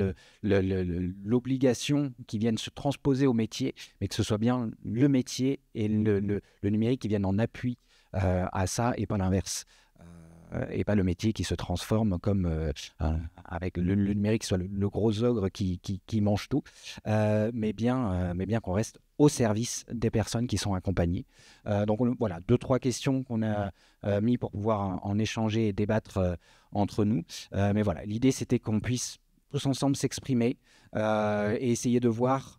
l'obligation qui vienne se transposer au métier, mais que ce soit bien le métier et le numérique qui viennent en appui à ça, et pas l'inverse. Et pas le métier qui se transforme comme avec le numérique soit le gros ogre qui mange tout, mais bien qu'on reste au service des personnes qui sont accompagnées. Donc voilà, 2-3 questions qu'on a mis pour pouvoir en échanger et débattre entre nous. Mais voilà, l'idée c'était qu'on puisse tous ensemble s'exprimer et essayer de voir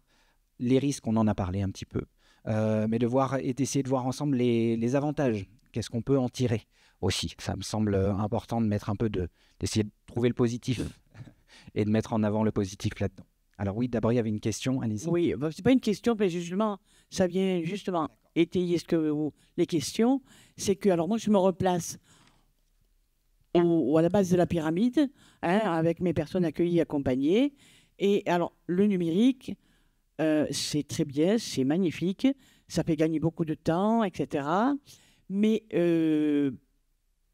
les risques, on en a parlé un petit peu, mais d'essayer de voir ensemble les avantages. Qu'est-ce qu'on peut en tirer aussi? Ça me semble important de mettre d'essayer de trouver le positif et de mettre en avant le positif là-dedans. Alors oui, d'abord il y avait une question, allez-y. Oui, c'est pas une question, mais justement, ça vient justement étayer les questions. C'est que, alors moi je me replace à la base de la pyramide, hein, avec mes personnes accueillies, accompagnées. Et alors le numérique, c'est très bien, c'est magnifique, ça fait gagner beaucoup de temps, etc. Mais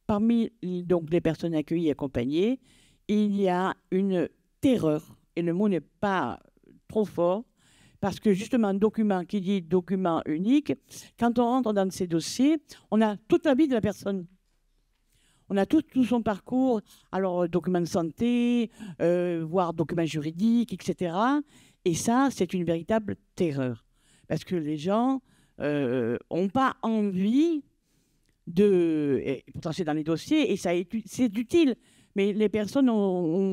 parmi donc, les personnes accueillies et accompagnées, il y a une terreur, et le mot n'est pas trop fort, parce que justement, un document qui dit document unique, quand on rentre dans ces dossiers, on a toute la vie de la personne. On a tout son parcours, alors document de santé, voire document juridique, etc. Et ça, c'est une véritable terreur, parce que les gens n'ont pas envie et pourtant c'est dans les dossiers et c'est utile, mais les personnes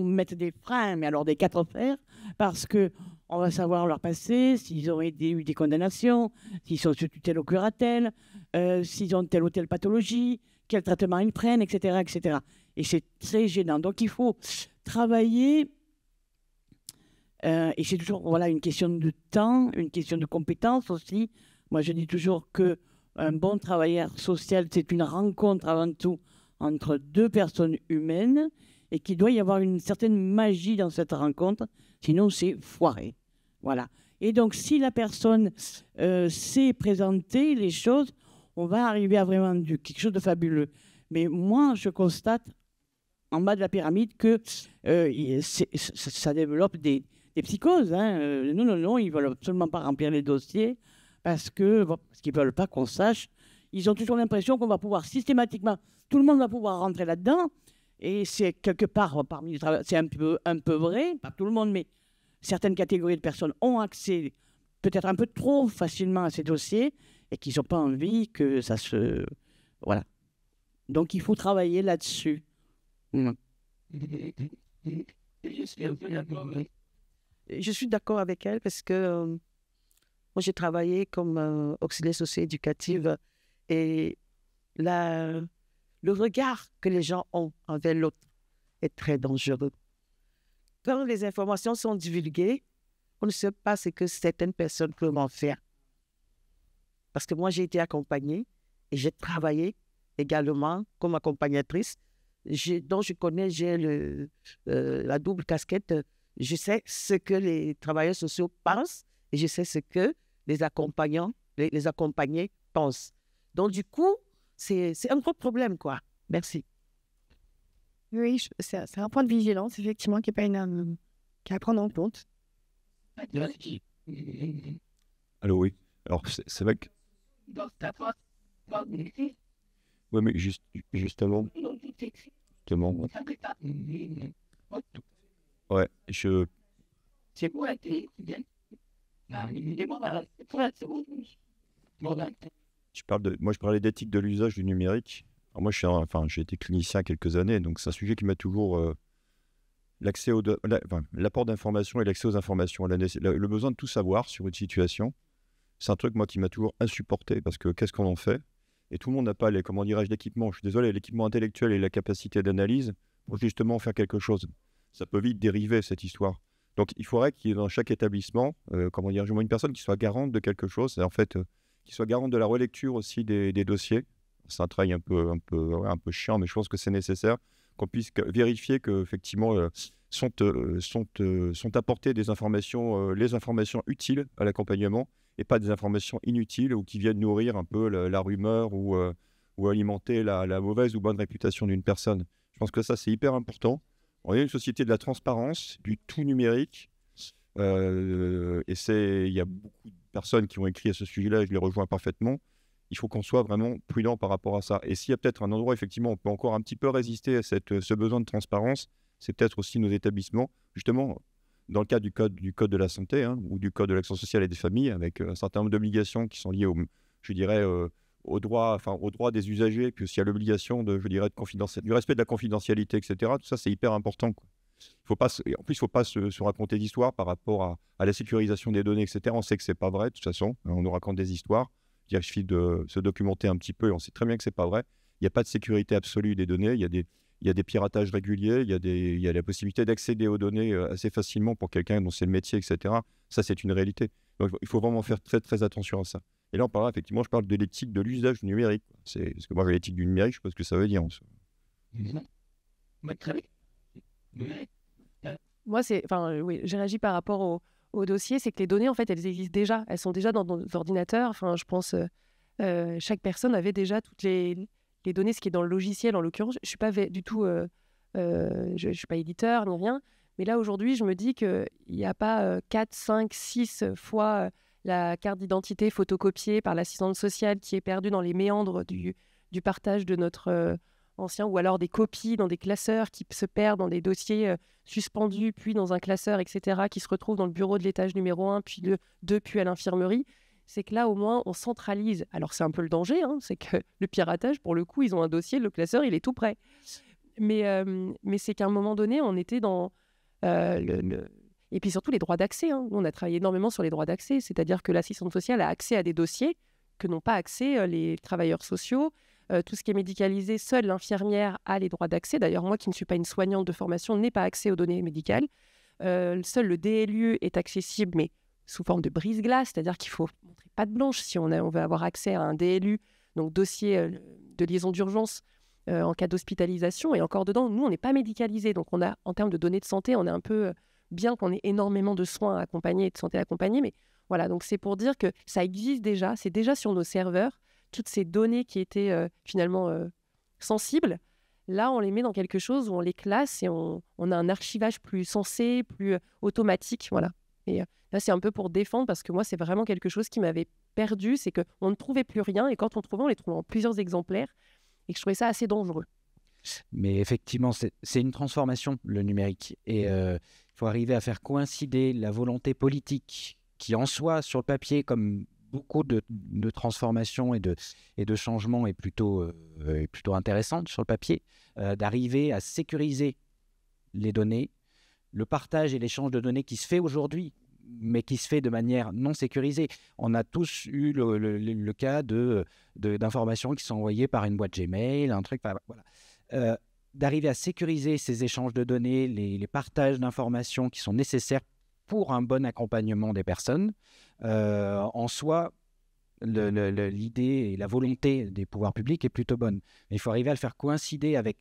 mettent des freins, mais alors des 4 fers, parce qu'on va savoir leur passé, s'ils ont eu des condamnations, s'ils sont sous tutelle ou curatelle, s'ils ont telle ou telle pathologie, quel traitement ils prennent, etc., etc. Et c'est très gênant. Donc il faut travailler, et c'est toujours une question de temps, une question de compétence aussi. Moi je dis toujours que un bon travailleur social, c'est une rencontre avant tout entre 2 personnes humaines et qu'il doit y avoir une certaine magie dans cette rencontre, sinon c'est foiré. Voilà. Et donc, si la personne sait présenter les choses, on va arriver à vraiment quelque chose de fabuleux. Mais moi, je constate en bas de la pyramide que ça développe des psychoses. Hein. Non, ils ne veulent absolument pas remplir les dossiers. Parce qu'ils ne veulent pas qu'on sache ils ont toujours l'impression qu'on va pouvoir systématiquement, tout le monde va pouvoir rentrer là-dedans. Et c'est quelque part, parmi les travailleurs, c'est un peu vrai, pas tout le monde, mais certaines catégories de personnes ont accès peut-être un peu trop facilement à ces dossiers et qu'ils n'ont pas envie que ça se... Voilà. Donc, il faut travailler là-dessus. Je suis d'accord avec elle parce que moi, j'ai travaillé comme auxiliaire socio-éducative et le regard que les gens ont envers l'autre est très dangereux. Quand les informations sont divulguées, on ne sait pas ce que certaines personnes peuvent en faire. Parce que moi, j'ai été accompagnée et j'ai travaillé également comme accompagnatrice. Donc, je connais, j'ai la double casquette. Je sais ce que les travailleurs sociaux pensent et je sais ce que les accompagnants, les accompagnés pensent. Donc, du coup, c'est un gros problème, quoi. Merci. Oui, c'est un point de vigilance, effectivement, qui est pas une, qui est à prendre en compte. Allô, oui. Alors, c'est vrai que... Oui, mais justement... Ouais, Moi, je parlais d'éthique de l'usage du numérique. Alors moi, j'ai été clinicien quelques années, donc c'est un sujet qui m'a toujours... l'apport d'informations et l'accès aux informations, le besoin de tout savoir sur une situation, c'est un truc, moi, qui m'a toujours insupporté, parce que qu'est-ce qu'on en fait? Et tout le monde n'a pas, l'équipement, je suis désolé, l'équipement intellectuel et la capacité d'analyse pour justement faire quelque chose. Ça peut vite dériver, cette histoire. Donc, il faudrait qu'il y ait dans chaque établissement, une personne qui soit garante de quelque chose, et en fait, qui soit garante de la relecture aussi des dossiers. C'est un travail un peu chiant, mais je pense que c'est nécessaire, qu'on puisse vérifier qu'effectivement sont apportées des informations, les informations utiles à l'accompagnement, et pas des informations inutiles ou qui viennent nourrir un peu la rumeur ou alimenter la mauvaise ou bonne réputation d'une personne. Je pense que ça, c'est hyper important. On est une société de la transparence, du tout numérique, et il y a beaucoup de personnes qui ont écrit à ce sujet-là, et je les rejoins parfaitement. Il faut qu'on soit vraiment prudent par rapport à ça. Et s'il y a peut-être un endroit, effectivement, on peut encore un petit peu résister à ce besoin de transparence, c'est peut-être aussi nos établissements, justement, dans le cadre du code de la santé, ou du code de l'action sociale et des familles, avec un certain nombre d'obligations qui sont liées au droit des usagers, puis aussi à l'obligation du respect de la confidentialité, etc. Tout ça, c'est hyper important, quoi. En plus, il ne faut pas se raconter d'histoires par rapport à la sécurisation des données, etc. On sait que ce n'est pas vrai, de toute façon. On nous raconte des histoires. Il suffit de se documenter un petit peu et on sait très bien que ce n'est pas vrai. Il n'y a pas de sécurité absolue des données. Il y a des piratages réguliers. Il y a la possibilité d'accéder aux données assez facilement pour quelqu'un dont c'est le métier, etc. Ça, c'est une réalité. Donc, il faut vraiment faire très, très attention à ça. Et là, je parle de l'éthique de l'usage numérique. Parce que moi, j'ai l'éthique du numérique, je ne sais pas ce que ça veut dire. Moi, j'ai réagi par rapport au dossier, c'est que les données, en fait, elles existent déjà. Elles sont déjà dans nos ordinateurs. Enfin, je pense chaque personne avait déjà toutes les données, ce qui est dans le logiciel, en l'occurrence. Je ne suis pas du tout... je ne suis pas éditeur ni rien. Mais là, aujourd'hui, je me dis qu'il n'y a pas 4, 5, 6 fois la carte d'identité photocopiée par l'assistante sociale qui est perdue dans les méandres du partage de notre ancien, ou alors des copies dans des classeurs qui se perdent dans des dossiers suspendus, puis dans un classeur, etc., qui se retrouvent dans le bureau de l'étage numéro 1, puis le 2, puis à l'infirmerie. C'est que là, au moins, on centralise. Alors, c'est un peu le danger, c'est que le piratage, pour le coup, ils ont un dossier, le classeur, il est tout prêt. Mais c'est qu'à un moment donné, on était dans... Et puis surtout les droits d'accès. On a travaillé énormément sur les droits d'accès, c'est-à-dire que l'assistante sociale a accès à des dossiers que n'ont pas accès les travailleurs sociaux. Tout ce qui est médicalisé, seule l'infirmière a les droits d'accès. D'ailleurs, moi qui ne suis pas une soignante de formation, n'ai pas accès aux données médicales. Seul le DLU est accessible, mais sous forme de brise-glace, c'est-à-dire qu'il faut montrer patte blanche si on veut avoir accès à un DLU, donc dossier de liaison d'urgence en cas d'hospitalisation. Et encore dedans, nous, on n'est pas médicalisé. Donc, on a, en termes de données de santé, on est un peu... bien qu'on ait énormément de soins à accompagner et de santé à accompagner, mais voilà, donc c'est pour dire que ça existe déjà, c'est déjà sur nos serveurs, toutes ces données qui étaient finalement sensibles, là on les met dans quelque chose où on les classe et on a un archivage plus sensé, plus automatique, voilà. Et là, c'est un peu pour défendre, parce que moi, c'est vraiment quelque chose qui m'avait perdu, c'est qu'on ne trouvait plus rien, et quand on trouvait, on les trouvait en plusieurs exemplaires, et que je trouvais ça assez dangereux. Mais effectivement, c'est une transformation, le numérique. Et il faut arriver à faire coïncider la volonté politique, qui en soi, sur le papier, comme beaucoup de transformations et de changements, est plutôt intéressante sur le papier, d'arriver à sécuriser les données, le partage et l'échange de données qui se fait aujourd'hui, mais qui se fait de manière non sécurisée. On a tous eu le cas d'informations qui sont envoyées par une boîte Gmail, un truc, voilà. D'arriver à sécuriser ces échanges de données, les partages d'informations qui sont nécessaires pour un bon accompagnement des personnes. En soi, l'idée et la volonté des pouvoirs publics est plutôt bonne. Mais il faut arriver à le faire coïncider avec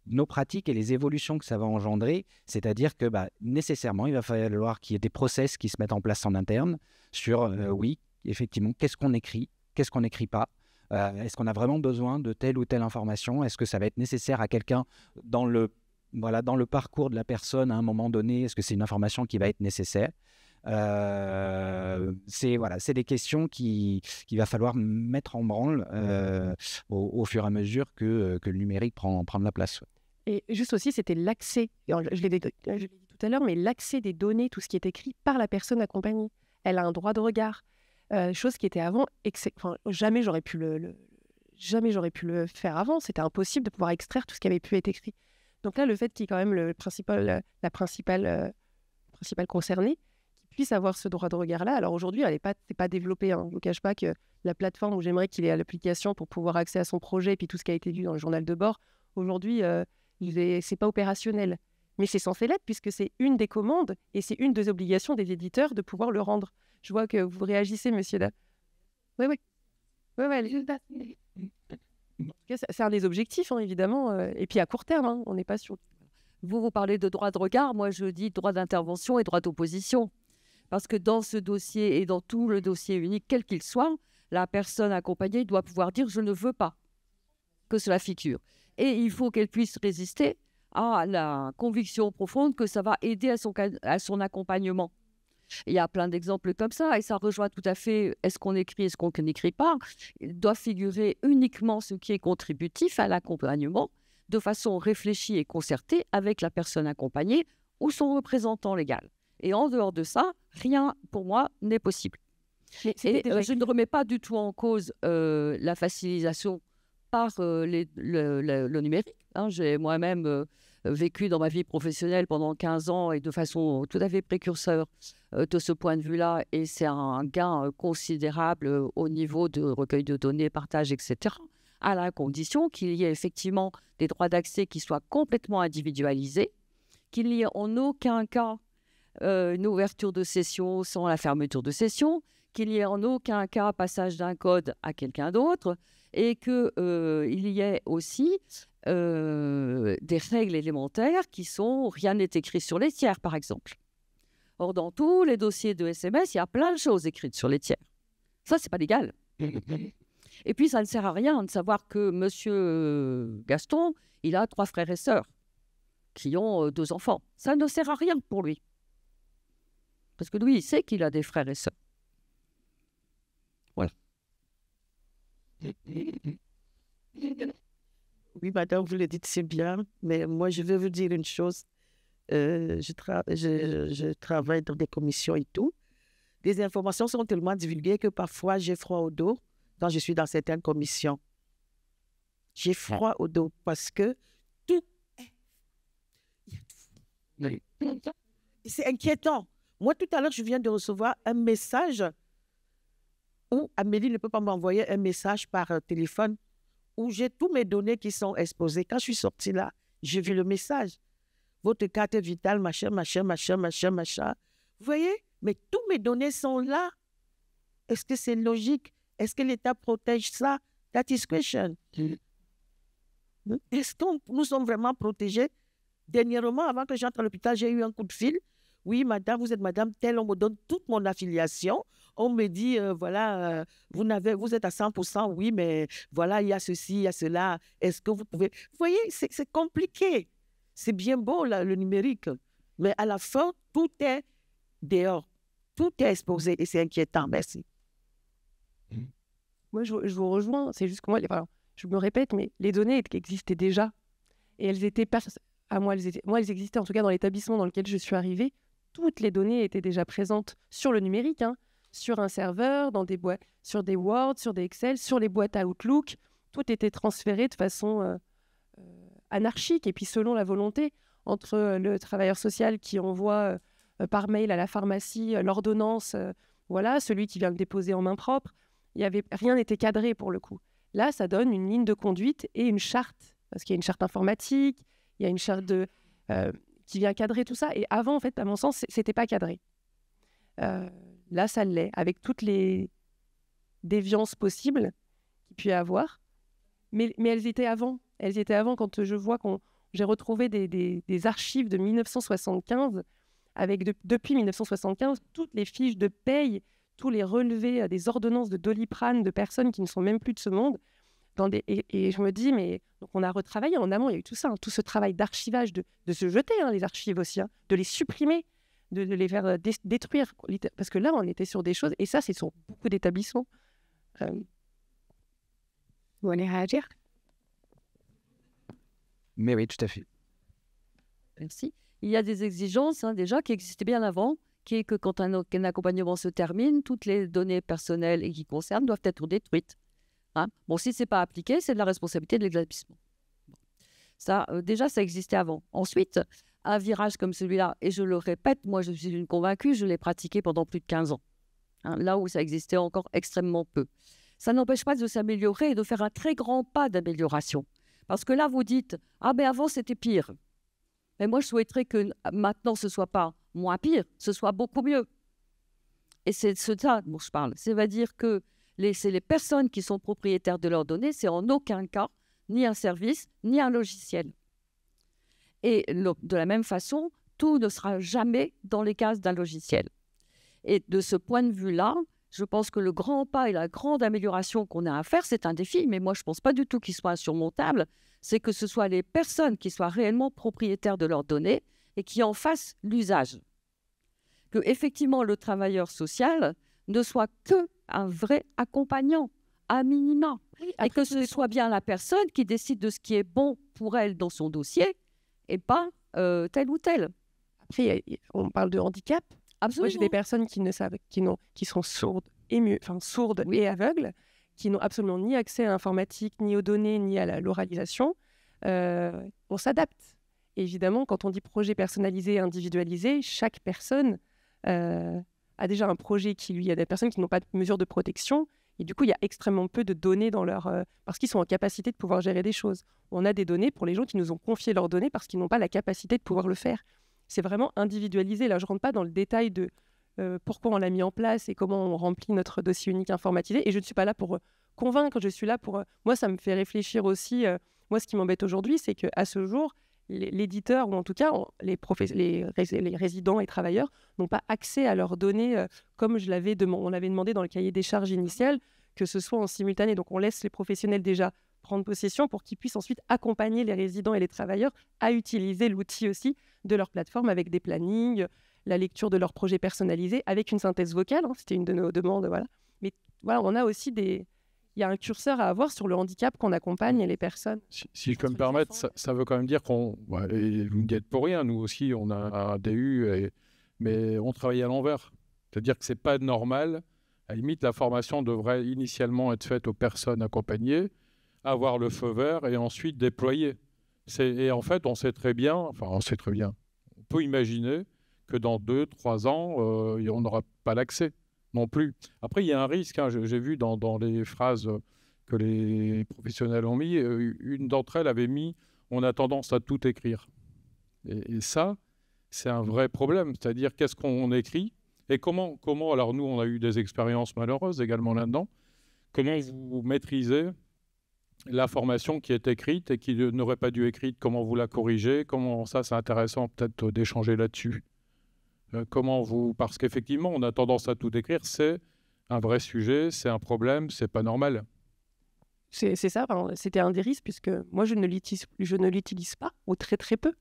nos pratiques et les évolutions que ça va engendrer, c'est-à-dire que nécessairement, il va falloir qu'il y ait des process qui se mettent en place en interne sur, oui, effectivement, qu'est-ce qu'on écrit, qu'est-ce qu'on n'écrit pas, est-ce qu'on a vraiment besoin de telle ou telle information, est-ce que ça va être nécessaire à quelqu'un dans le parcours de la personne à un moment donné, est-ce que c'est une information qui va être nécessaire. C'est des questions qu'il va falloir mettre en branle au fur et à mesure que le numérique prend de la place. Et juste aussi, c'était l'accès, je l'ai dit tout à l'heure, mais l'accès des données, tout ce qui est écrit par la personne accompagnée. Elle a un droit de regard, chose qui était avant, jamais j'aurais pu le faire avant, c'était impossible de pouvoir extraire tout ce qui avait pu être écrit. Donc là, le fait qu'il y ait quand même la principale concernée, puisse avoir ce droit de regard-là. Alors aujourd'hui, c'est pas développé. Je ne vous cache pas que la plateforme où j'aimerais qu'il ait l'application pour pouvoir accéder à son projet, et puis tout ce qui a été lu dans le journal de bord, aujourd'hui, c'est pas opérationnel. Mais c'est censé l'être, puisque c'est une des commandes et c'est une des obligations des éditeurs de pouvoir le rendre. Je vois que vous réagissez, monsieur Da. Oui. C'est un des objectifs, évidemment. Et puis à court terme, on n'est pas sûr. Vous parlez de droit de regard. Moi, je dis droit d'intervention et droit d'opposition. Parce que dans ce dossier et dans tout le dossier unique, quel qu'il soit, la personne accompagnée doit pouvoir dire « je ne veux pas que cela figure ». Et il faut qu'elle puisse résister à la conviction profonde que ça va aider à son accompagnement. Il y a plein d'exemples comme ça, et ça rejoint tout à fait est-ce qu'on écrit, est-ce qu'on n'écrit pas. Il doit figurer uniquement ce qui est contributif à l'accompagnement, de façon réfléchie et concertée avec la personne accompagnée ou son représentant légal. Et en dehors de ça, rien, pour moi, n'est possible. Et je ne remets pas du tout en cause la facilitation par le numérique. J'ai moi-même vécu dans ma vie professionnelle pendant 15 ans et de façon tout à fait précurseur de ce point de vue-là. Et c'est un gain considérable au niveau de recueil de données, partage, etc., à la condition qu'il y ait effectivement des droits d'accès qui soient complètement individualisés, qu'il n'y ait en aucun cas une ouverture de session sans la fermeture de session, qu'il n'y ait en aucun cas passage d'un code à quelqu'un d'autre, et qu'il y ait aussi des règles élémentaires qui sont « rien n'est écrit sur les tiers », par exemple. Or, dans tous les dossiers de SMS, il y a plein de choses écrites sur les tiers. Ça, c'est pas légal. Et puis, ça ne sert à rien de savoir que M. Gaston, il a 3 frères et sœurs qui ont 2 enfants. Ça ne sert à rien pour lui. Parce que lui, il sait qu'il a des frères et sœurs. Voilà. Oui, madame, vous le dites, c'est bien, mais moi, je vais vous dire une chose. Je travaille dans des commissions et tout. Des informations sont tellement divulguées que parfois, j'ai froid au dos quand je suis dans certaines commissions. J'ai froid au dos parce que tout est... C'est inquiétant. Moi, tout à l'heure, je viens de recevoir un message où Amélie ne peut pas m'envoyer un message par téléphone où j'ai tous mes données qui sont exposées. Quand je suis sortie là, j'ai vu le message. Votre carte vitale, machin. Vous voyez? Mais tous mes données sont là. Est-ce que c'est logique? Est-ce que l'État protège ça? That is question. Est-ce que nous sommes vraiment protégés? Dernièrement, avant que j'entre à l'hôpital, j'ai eu un coup de fil. Oui, madame, vous êtes madame telle, on me donne toute mon affiliation. On me dit, voilà, vous êtes à 100%, oui, mais voilà, il y a ceci, il y a cela. Est-ce que vous pouvez... Vous voyez, c'est compliqué. C'est bien beau, là, le numérique. Mais à la fin, tout est dehors. Tout est exposé et c'est inquiétant. Merci. Moi, je vous rejoins. C'est juste que moi, je me répète, mais les données existaient déjà. Et elles étaient pas... elles existaient en tout cas dans l'établissement dans lequel je suis arrivée. Toutes les données étaient déjà présentes sur le numérique, sur un serveur, dans des boîtes, sur des Word, sur des Excel, sur les boîtes à Outlook. Tout était transféré de façon anarchique et puis selon la volonté entre le travailleur social qui envoie par mail à la pharmacie l'ordonnance, celui qui vient le déposer en main propre. Rien n'était cadré pour le coup. Là, ça donne une ligne de conduite et une charte, parce qu'il y a une charte informatique, il y a une charte qui vient cadrer tout ça. Et avant, en fait, à mon sens, c'était pas cadré. Là, ça l'est, avec toutes les déviances possibles qu'il peut y avoir. Mais elles étaient avant. Elles étaient avant quand je vois j'ai retrouvé des archives de 1975, avec depuis 1975, toutes les fiches de paye, tous les relevés des ordonnances de Doliprane de personnes qui ne sont même plus de ce monde. Et je me dis, mais donc on a retravaillé en amont, il y a eu tout ça, tout ce travail d'archivage, de se jeter les archives aussi, de les supprimer, de les faire détruire. Parce que là, on était sur des choses, et ça, c'est sur beaucoup d'établissements. Vous voulez réagir? Mais oui, tout à fait. Merci. Il y a des exigences déjà qui existaient bien avant, qui est que quand un accompagnement se termine, toutes les données personnelles et qui concernent doivent être détruites. Bon, si ce n'est pas appliqué, c'est de la responsabilité de l'établissement. Ça, déjà, ça existait avant. Ensuite, un virage comme celui-là, et je le répète, moi je suis une convaincue, je l'ai pratiqué pendant plus de 15 ans, là où ça existait encore extrêmement peu. Ça n'empêche pas de s'améliorer et de faire un très grand pas d'amélioration. Parce que là, vous dites, mais avant c'était pire. Mais moi, je souhaiterais que maintenant, ce ne soit pas moins pire, ce soit beaucoup mieux. Et c'est de ça dont je parle. C'est-à-dire que c'est les personnes qui sont propriétaires de leurs données, c'est en aucun cas ni un service, ni un logiciel. Et de la même façon, tout ne sera jamais dans les cases d'un logiciel. Et de ce point de vue-là, je pense que le grand pas et la grande amélioration qu'on a à faire, c'est un défi, mais moi, je ne pense pas du tout qu'il soit insurmontable, c'est que ce soit les personnes qui soient réellement propriétaires de leurs données et qui en fassent l'usage. Que, effectivement, le travailleur social ne soit qu'un vrai accompagnant, à minima. Oui, et que ce soit bien la personne qui décide de ce qui est bon pour elle dans son dossier et pas tel ou tel. Après, on parle de handicap. Absolument. Moi, j'ai des personnes qui sont sourdes et aveugles, qui n'ont absolument ni accès à l'informatique, ni aux données, ni à l'oralisation. On s'adapte. Évidemment, quand on dit projet personnalisé, individualisé, chaque personne a déjà un projet qui lui... Il y a des personnes qui n'ont pas de mesure de protection. Et du coup, il y a extrêmement peu de données dans parce qu'ils sont en capacité de pouvoir gérer des choses. On a des données pour les gens qui nous ont confié leurs données parce qu'ils n'ont pas la capacité de pouvoir le faire. C'est vraiment individualisé. Là, je ne rentre pas dans le détail de pourquoi on l'a mis en place et comment on remplit notre dossier unique informatisé. Et je ne suis pas là pour convaincre, je suis là pour... Moi, ça me fait réfléchir aussi. Moi, ce qui m'embête aujourd'hui, c'est qu'à ce jour, l'éditeur, ou en tout cas les résidents et travailleurs, n'ont pas accès à leurs données comme on l'avait demandé dans le cahier des charges initial, que ce soit en simultané. Donc, on laisse les professionnels déjà prendre possession pour qu'ils puissent ensuite accompagner les résidents et les travailleurs à utiliser l'outil aussi de leur plateforme avec des plannings, la lecture de leurs projets personnalisés avec une synthèse vocale. C'était une de nos demandes. Voilà. Mais voilà, on a aussi il y a un curseur à avoir sur le handicap qu'on accompagne les personnes. Si je peux me permettre, ça veut quand même dire qu'on... et vous ne dites pour rien, nous aussi, on a un DU, mais on travaille à l'envers. C'est-à-dire que ce n'est pas normal. À la limite, la formation devrait initialement être faite aux personnes accompagnées, avoir le feu vert et ensuite déployer. Et en fait, on peut imaginer que dans 2-3 ans, on n'aura pas l'accès non plus. Après, il y a un risque. J'ai vu dans les phrases que les professionnels ont mis, une d'entre elles avait mis « on a tendance à tout écrire ». Et ça, c'est un vrai problème. C'est-à-dire, qu'est-ce qu'on écrit et comment, alors nous, on a eu des expériences malheureuses également là-dedans, comment vous maîtrisez l'information qui est écrite et qui n'aurait pas dû être écrite, comment vous la corrigez, comment ça, c'est intéressant peut-être d'échanger là-dessus. Parce qu'effectivement, on a tendance à tout écrire, c'est un vrai sujet, c'est un problème, c'est pas normal. C'est ça, c'était un des risques, puisque moi, je ne l'utilise pas, ou très très peu,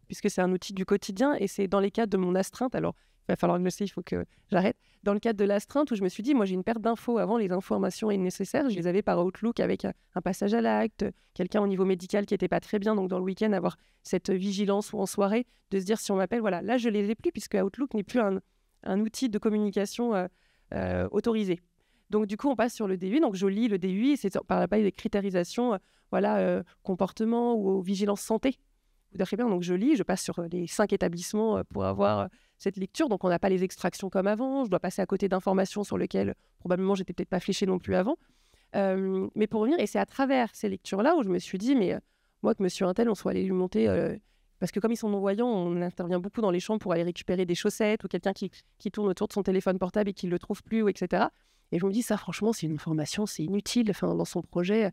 puisque c'est un outil du quotidien, et c'est dans les cas de mon astreinte. Alors, va falloir que je le sais, il faut que j'arrête. Dans le cadre de l'astreinte, où je me suis dit, moi j'ai une perte d'infos. Avant, les informations nécessaires, je les avais par Outlook avec un passage à l'acte, quelqu'un au niveau médical qui n'était pas très bien. Donc dans le week-end, avoir cette vigilance ou en soirée, de se dire si on m'appelle, voilà, là je ne les ai plus puisque Outlook n'est plus un outil de communication autorisé. Donc du coup, on passe sur le DUI. Donc je lis le DUI, c'est par la paille des critérisations, comportement ou vigilance santé. Très bien, donc je lis, je passe sur les 5 établissements pour avoir cette lecture. Donc on n'a pas les extractions comme avant. Je dois passer à côté d'informations sur lesquelles probablement j'étais peut-être pas fléchée non plus avant. Mais pour revenir, et c'est à travers ces lectures-là où je me suis dit, mais moi que monsieur Untel, on soit allé lui monter, parce que comme ils sont non-voyants, on intervient beaucoup dans les chambres pour aller récupérer des chaussettes ou quelqu'un qui tourne autour de son téléphone portable et qui ne le trouve plus, etc. Et je me dis, ça franchement, c'est une information, c'est inutile. Enfin, dans son projet,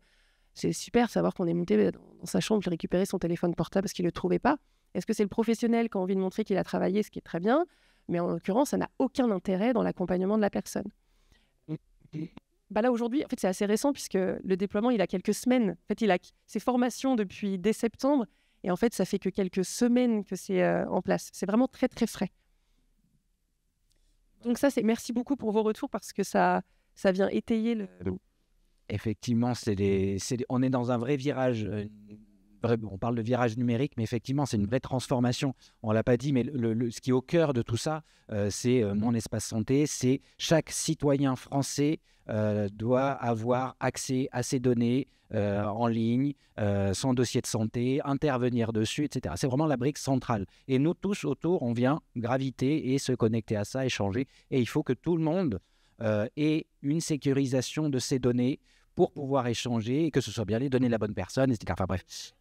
c'est super de savoir qu'on est monté dans sa chambre pour récupérer son téléphone portable parce qu'il ne le trouvait pas. Est-ce que c'est le professionnel qui a envie de montrer qu'il a travaillé, ce qui est très bien, mais en l'occurrence, ça n'a aucun intérêt dans l'accompagnement de la personne. Là, aujourd'hui, en fait, c'est assez récent puisque le déploiement, il a quelques semaines. En fait, il a ses formations depuis dès septembre et en fait, ça fait que quelques semaines que c'est en place. C'est vraiment très, très frais. Donc ça, merci beaucoup pour vos retours parce que ça vient étayer le... Effectivement, on est dans un vrai virage. On parle de virage numérique, mais effectivement, c'est une vraie transformation. On ne l'a pas dit, mais ce qui est au cœur de tout ça, c'est mon espace santé. C'est chaque citoyen français doit avoir accès à ses données en ligne, son dossier de santé, intervenir dessus, etc. C'est vraiment la brique centrale. Et nous tous autour, on vient graviter et se connecter à ça, échanger. Et il faut que tout le monde ait une sécurisation de ces données pour pouvoir échanger et que ce soit bien les données de la bonne personne, etc. Enfin bref.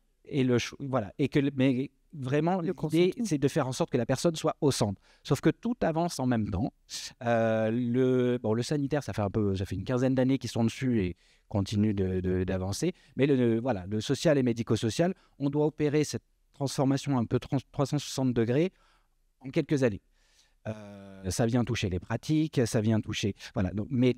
Voilà. Mais vraiment, l'idée, c'est de faire en sorte que la personne soit au centre. Sauf que tout avance en même temps. Le sanitaire, ça fait une quinzaine d'années qu'ils sont dessus et continuent d'avancer. Mais le social et médico-social, on doit opérer cette transformation un peu 360 degrés en quelques années. Ça vient toucher les pratiques, ça vient toucher... Voilà. Mais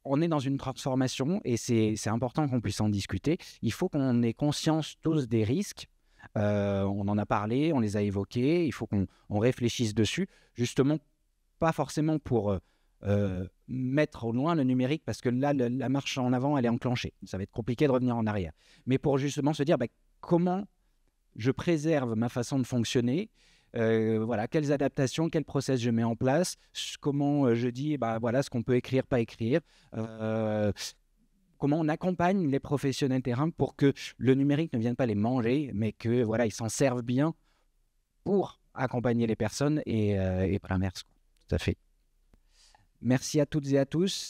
on est dans une transformation et c'est important qu'on puisse en discuter. Il faut qu'on ait conscience tous des risques. On en a parlé, on les a évoqués. Il faut qu'on réfléchisse dessus. Justement, pas forcément pour mettre au loin le numérique parce que là, la marche en avant, elle est enclenchée. Ça va être compliqué de revenir en arrière. Mais pour justement se dire comment je préserve ma façon de fonctionner. Quelles adaptations, quel process je mets en place, comment je dis voilà ce qu'on peut écrire, pas écrire, comment on accompagne les professionnels terrain pour que le numérique ne vienne pas les manger, mais que voilà ils s'en servent bien pour accompagner les personnes et pas l'inverse. Tout à fait. Merci à toutes et à tous.